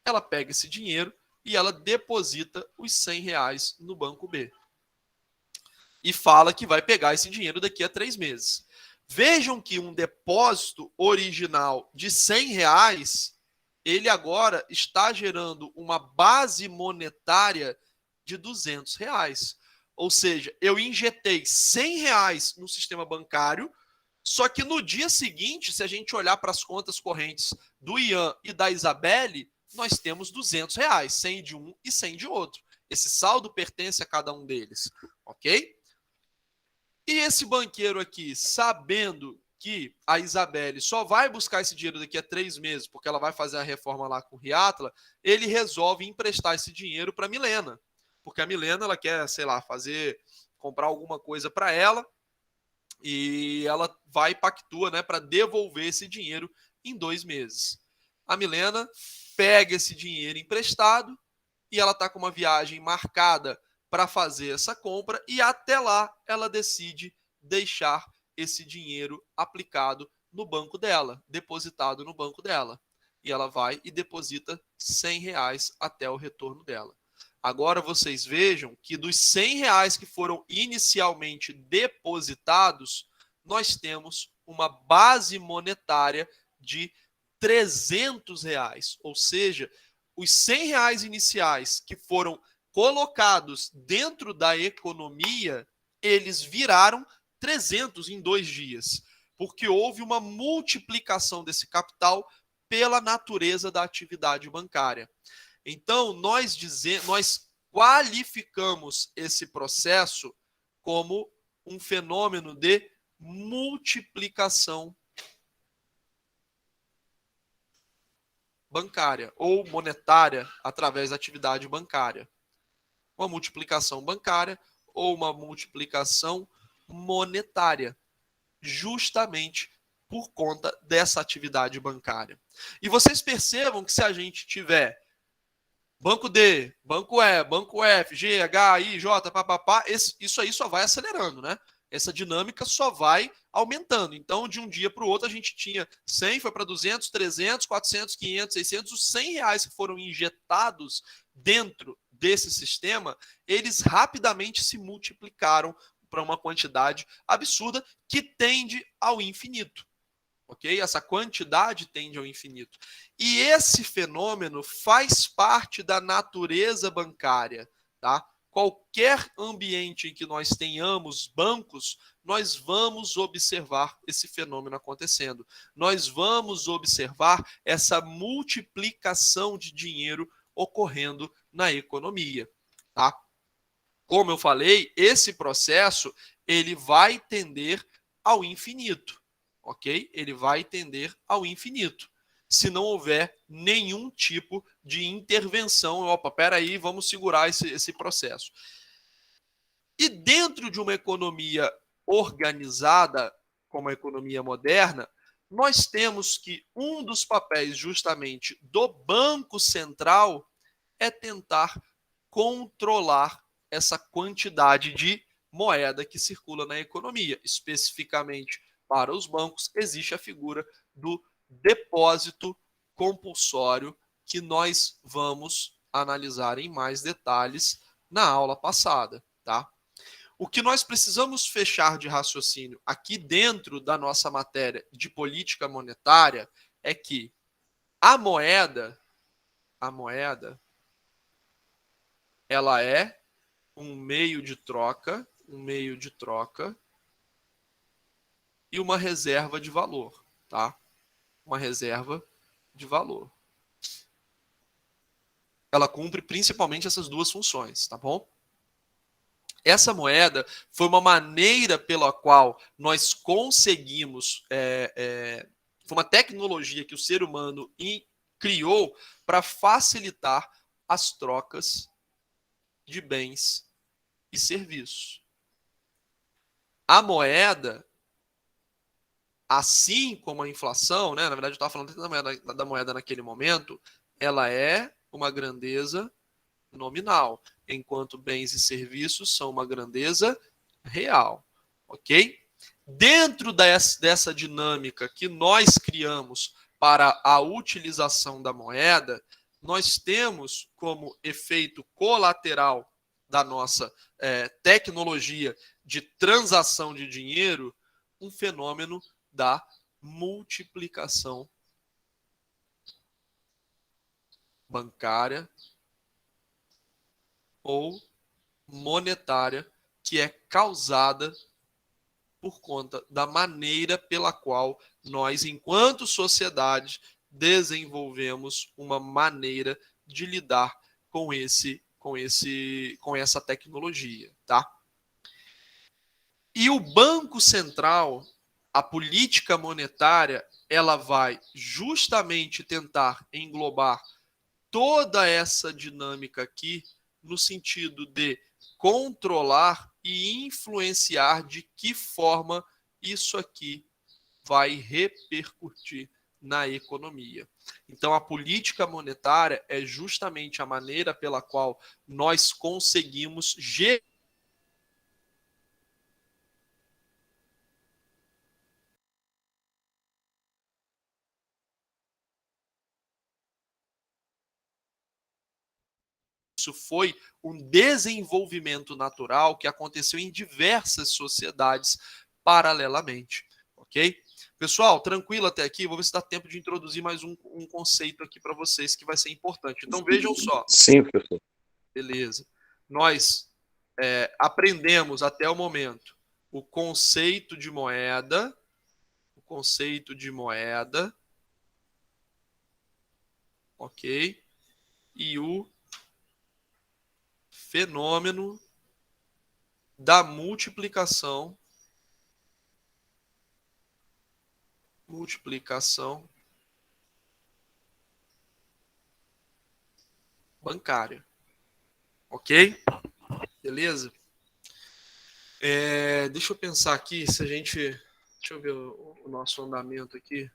Ela pega esse dinheiro e ela deposita os 100 reais no Banco B. E fala que vai pegar esse dinheiro daqui a 3 meses. Vejam que um depósito original de 100 reais, ele agora está gerando uma base monetária de 200 reais. Ou seja, eu injetei 100 reais no sistema bancário, só que no dia seguinte, se a gente olhar para as contas correntes do Ian e da Isabelle, nós temos 200 reais, 100 de um e 100 de outro. Esse saldo pertence a cada um deles, ok? E esse banqueiro aqui, sabendo que a Isabelle só vai buscar esse dinheiro daqui a 3 meses, porque ela vai fazer a reforma lá com o Riatla, ele resolve emprestar esse dinheiro para a Milena. Porque a Milena, ela quer, sei lá, comprar alguma coisa para ela, e ela vai e pactua, né, para devolver esse dinheiro em 2 meses. A Milena pega esse dinheiro emprestado e ela está com uma viagem marcada para fazer essa compra e até lá ela decide deixar esse dinheiro aplicado no banco dela, depositado no banco dela. E ela vai e deposita 100 reais até o retorno dela. Agora vocês vejam que dos 100 reais que foram inicialmente depositados, nós temos uma base monetária de 300 reais. Ou seja, os 100 reais iniciais que foram colocados dentro da economia, eles viraram 300 em 2 dias. Porque houve uma multiplicação desse capital pela natureza da atividade bancária. Então, nós qualificamos esse processo como um fenômeno de multiplicação bancária ou monetária através da atividade bancária. Uma multiplicação bancária ou uma multiplicação monetária, justamente por conta dessa atividade bancária. E vocês percebam que se a gente tiver Banco D, Banco E, Banco F, G, H, I, J, papapá, isso aí só vai acelerando, né? essa dinâmica só vai aumentando. Então, de um dia para o outro, a gente tinha 100, foi para 200, 300, 400, 500, 600. Os R$ 100 que foram injetados dentro desse sistema, eles rapidamente se multiplicaram para uma quantidade absurda que tende ao infinito. Ok? Essa quantidade tende ao infinito. E esse fenômeno faz parte da natureza bancária, tá? Qualquer ambiente em que nós tenhamos bancos, nós vamos observar esse fenômeno acontecendo. Nós vamos observar essa multiplicação de dinheiro ocorrendo na economia, tá? Como eu falei, esse processo ele vai tender ao infinito, ok? Ele vai tender ao infinito, se não houver nenhum tipo de intervenção. Opa, peraí, vamos segurar esse processo. E dentro de uma economia organizada, como a economia moderna, nós temos que um dos papéis justamente do Banco Central é tentar controlar essa quantidade de moeda que circula na economia. Especificamente para os bancos, existe a figura do depósito compulsório, que nós vamos analisar em mais detalhes na aula passada, tá? O que nós precisamos fechar de raciocínio aqui dentro da nossa matéria de política monetária é que a moeda, ela é um meio de troca e uma reserva de valor, tá? Uma reserva de valor. Ela cumpre principalmente essas duas funções, tá bom? Essa moeda foi uma maneira pela qual nós conseguimos, foi uma tecnologia que o ser humano criou para facilitar as trocas de bens e serviços. A moeda, assim como a inflação, né, na verdade eu estava falando da moeda naquele momento, ela é uma grandeza nominal, enquanto bens e serviços são uma grandeza real, ok? Dentro dessa dinâmica que nós criamos para a utilização da moeda, nós temos como efeito colateral da nossa tecnologia de transação de dinheiro um fenômeno da multiplicação bancária ou monetária, que é causada por conta da maneira pela qual nós, enquanto sociedade, desenvolvemos uma maneira de lidar com essa tecnologia, tá? E o Banco Central, a política monetária, ela vai justamente tentar englobar toda essa dinâmica aqui no sentido de controlar e influenciar de que forma isso aqui vai repercutir na economia. Então, a política monetária é justamente a maneira pela qual nós conseguimos gerar isso. Foi um desenvolvimento natural que aconteceu em diversas sociedades paralelamente, ok? Pessoal, tranquilo até aqui, vou ver se dá tempo de introduzir mais um conceito aqui para vocês que vai ser importante. Então vejam só. Sim, professor. Beleza. Nós aprendemos até o momento o conceito de moeda, ok? E o fenômeno da multiplicação bancária, ok? Beleza? Deixa eu pensar aqui se a gente... Deixa eu ver o nosso andamento aqui.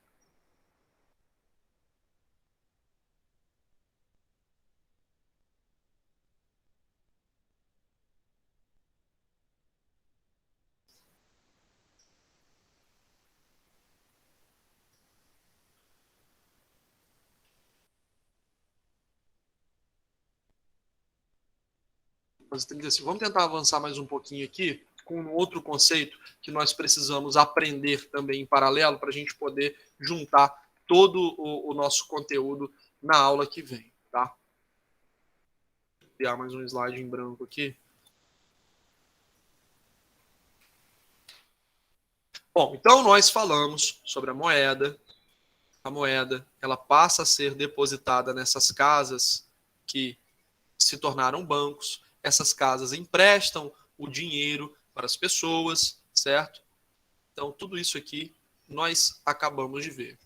11h35. Vamos tentar avançar mais um pouquinho aqui com um outro conceito que nós precisamos aprender também em paralelo para a gente poder juntar todo o nosso conteúdo na aula que vem, tá? Vou criar mais um slide em branco aqui. Bom, então nós falamos sobre a moeda. A moeda, ela passa a ser depositada nessas casas que se tornaram bancos. Essas casas emprestam o dinheiro para as pessoas, certo? Então, tudo isso aqui nós acabamos de ver.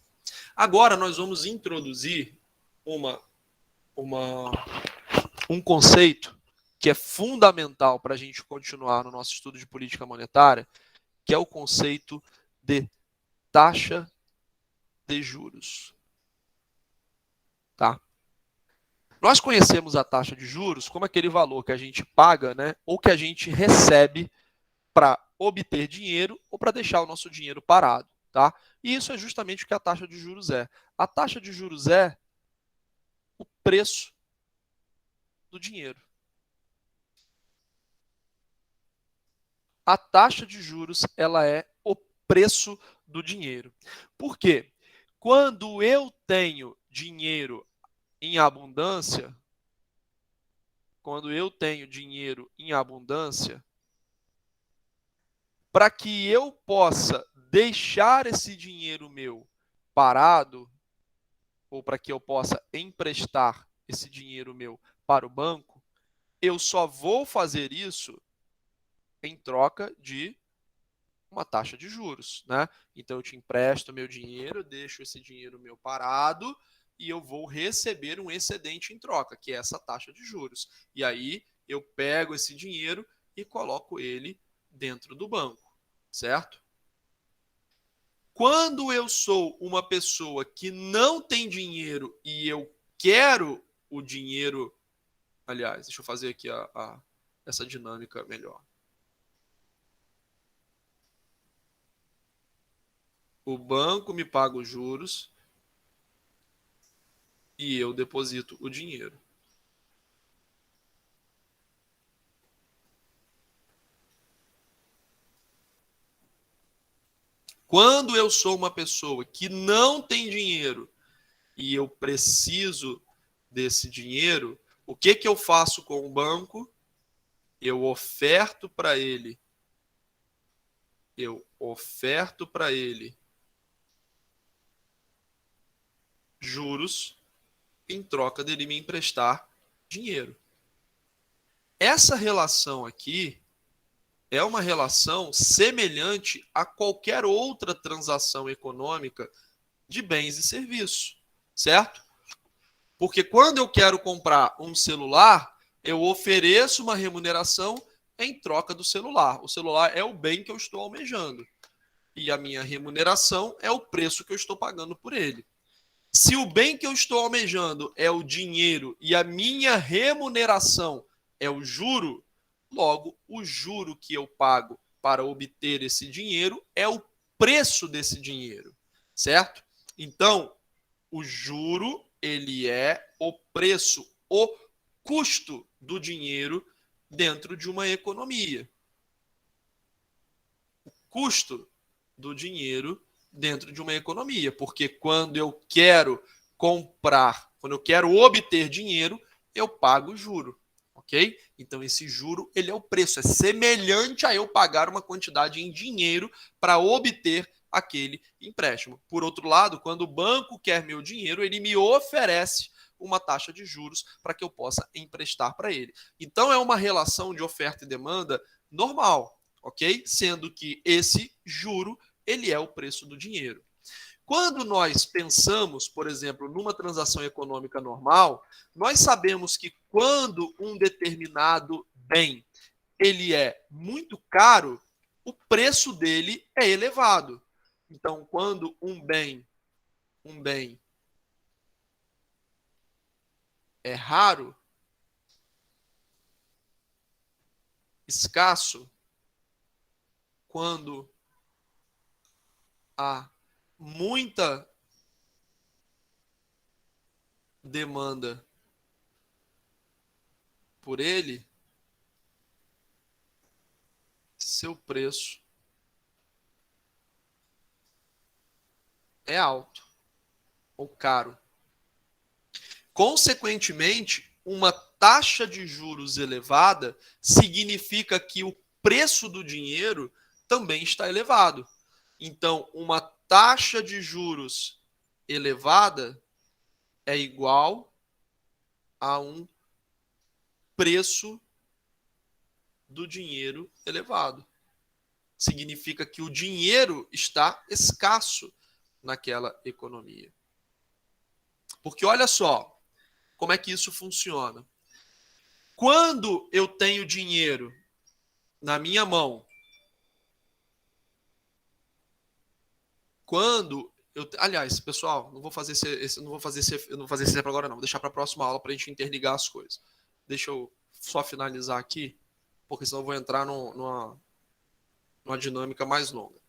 Agora, nós vamos introduzir um conceito que é fundamental para a gente continuar no nosso estudo de política monetária, que é o conceito de taxa de juros. Tá? Nós conhecemos a taxa de juros como aquele valor que a gente paga, né, ou que a gente recebe para obter dinheiro ou para deixar o nosso dinheiro parado. Tá? E isso é justamente o que a taxa de juros é. A taxa de juros é o preço do dinheiro. A taxa de juros, ela é o preço do dinheiro. Por quê? Quando eu tenho dinheiro em abundância, para que eu possa deixar esse dinheiro meu parado, ou para que eu possa emprestar esse dinheiro meu para o banco, eu só vou fazer isso em troca de uma taxa de juros, né? Então eu te empresto meu dinheiro, deixo esse dinheiro meu parado e eu vou receber um excedente em troca, que é essa taxa de juros. E aí eu pego esse dinheiro e coloco ele dentro do banco, certo? Quando eu sou uma pessoa que não tem dinheiro e eu quero o dinheiro, aliás, deixa eu fazer aqui essa dinâmica melhor. O banco me paga os juros e eu deposito o dinheiro. Quando eu sou uma pessoa que não tem dinheiro e eu preciso desse dinheiro, o que eu faço com o banco? Eu oferto para ele juros em troca dele me emprestar dinheiro. Essa relação aqui é uma relação semelhante a qualquer outra transação econômica de bens e serviços, certo? Porque quando eu quero comprar um celular, eu ofereço uma remuneração em troca do celular. O celular é o bem que eu estou almejando. E a minha remuneração é o preço que eu estou pagando por ele. Se o bem que eu estou almejando é o dinheiro e a minha remuneração é o juro, logo, o juro que eu pago para obter esse dinheiro é o preço desse dinheiro, certo? Então, o juro, ele é o preço, o custo do dinheiro dentro de uma economia. O custo do dinheiro dentro de uma economia, porque quando eu quero comprar, quando eu quero obter dinheiro, eu pago juro, ok? Então esse juro, ele é o preço, é semelhante a eu pagar uma quantidade em dinheiro para obter aquele empréstimo. Por outro lado, quando o banco quer meu dinheiro, ele me oferece uma taxa de juros para que eu possa emprestar para ele. Então é uma relação de oferta e demanda normal, ok? Sendo que esse juro, ele é o preço do dinheiro. Quando nós pensamos, por exemplo, numa transação econômica normal, nós sabemos que quando um determinado bem ele é muito caro, o preço dele é elevado. Então, quando um bem é raro, escasso, quando há muita demanda por ele, seu preço é alto ou caro. Consequentemente, uma taxa de juros elevada significa que o preço do dinheiro também está elevado. Então, uma taxa de juros elevada é igual a um preço do dinheiro elevado. Significa que o dinheiro está escasso naquela economia. Porque olha só como é que isso funciona. Quando eu tenho dinheiro na minha mão, aliás, pessoal, não vou fazer esse agora não, vou deixar para a próxima aula para a gente interligar as coisas. Deixa eu só finalizar aqui, porque senão eu vou entrar numa dinâmica mais longa.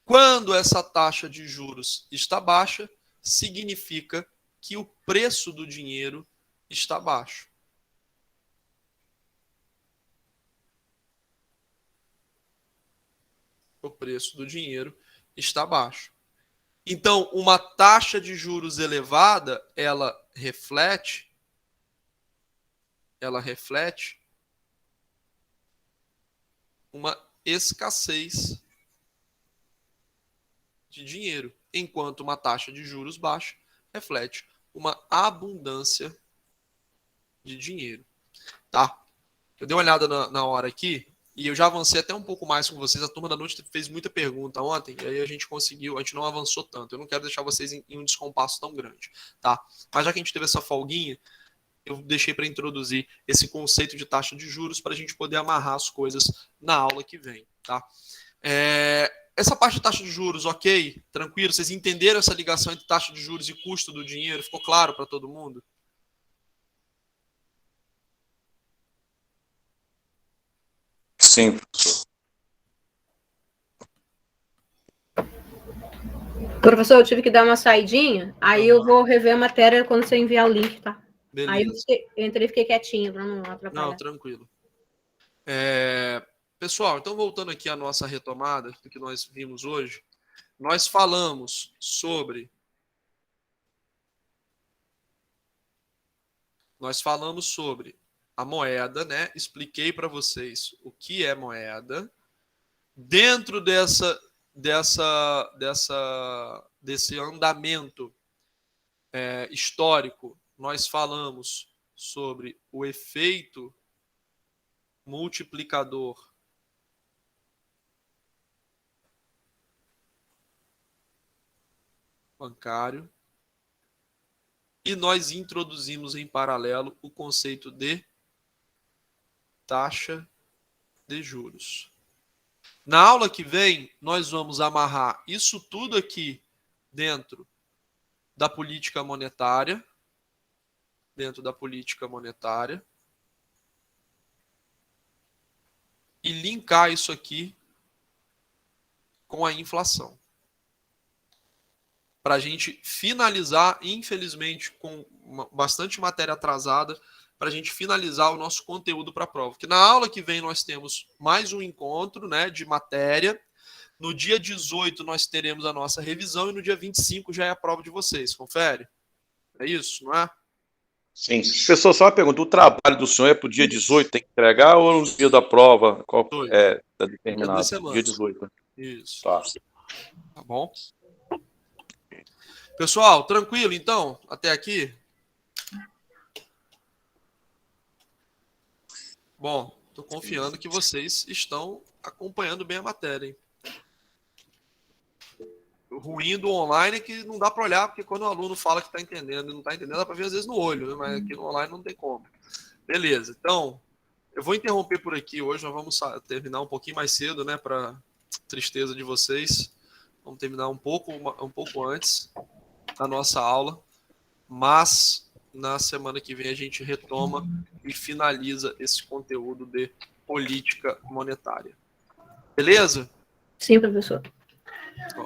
Quando essa taxa de juros está baixa, significa que o preço do dinheiro está baixo. O preço do dinheiro está baixo. Então, uma taxa de juros elevada, ela reflete uma escassez de dinheiro, enquanto uma taxa de juros baixa reflete uma abundância de dinheiro. Tá? Eu dei uma olhada na hora aqui e eu já avancei até um pouco mais com vocês. A turma da noite fez muita pergunta ontem e aí a gente não avançou tanto. Eu não quero deixar vocês em um descompasso tão grande, tá? Mas já que a gente teve essa folguinha, eu deixei para introduzir esse conceito de taxa de juros para a gente poder amarrar as coisas na aula que vem, tá? Essa parte de taxa de juros, ok? Tranquilo? Vocês entenderam essa ligação entre taxa de juros e custo do dinheiro? Ficou claro para todo mundo? Sim, professor. Professor, eu tive que dar uma saidinha, aí eu vou rever a matéria quando você enviar o link, tá? Beleza. Aí eu entrei e fiquei quietinha para não atrapalhar. Não, tranquilo. Pessoal, então voltando aqui à nossa retomada do que nós vimos hoje, nós falamos sobre a moeda, né? Expliquei para vocês o que é moeda. Dentro desse andamento histórico, nós falamos sobre o efeito multiplicador bancário e nós introduzimos em paralelo o conceito de taxa de juros. Na aula que vem, nós vamos amarrar isso tudo aqui dentro da política monetária, e linkar isso aqui com a inflação. Para a gente finalizar, infelizmente, com bastante matéria atrasada, para a gente finalizar o nosso conteúdo para a prova. Porque na aula que vem nós temos mais um encontro, né, de matéria. No dia 18 nós teremos a nossa revisão e no dia 25 já é a prova de vocês. Confere? É isso, não é? Sim. Pessoal, só uma pergunta. O trabalho do senhor é para o dia 18, tem que entregar, ou no dia da prova? Qual é determinado? Dia 18. Isso. Tá bom? Pessoal, tranquilo então? Até aqui? Bom, estou confiando que vocês estão acompanhando bem a matéria, hein? O ruim do online é que não dá para olhar, porque quando o aluno fala que está entendendo e não está entendendo, dá para ver às vezes no olho, né? Mas aqui no online não tem como. Beleza, então, eu vou interromper por aqui hoje, nós vamos terminar um pouquinho mais cedo, né? Para tristeza de vocês. Vamos terminar um pouco antes da nossa aula, mas na semana que vem a gente retoma e finaliza esse conteúdo de política monetária. Beleza? Sim, professor.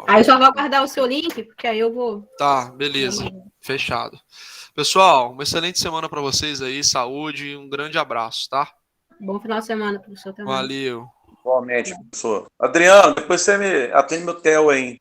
Aí eu só vou aguardar o seu link, porque aí eu vou... Tá, beleza. Fechado. Pessoal, uma excelente semana para vocês aí, saúde e um grande abraço, tá? Bom final de semana, professor, também. Valeu. Igualmente, professor. Adriano, depois você me atende meu tel aí.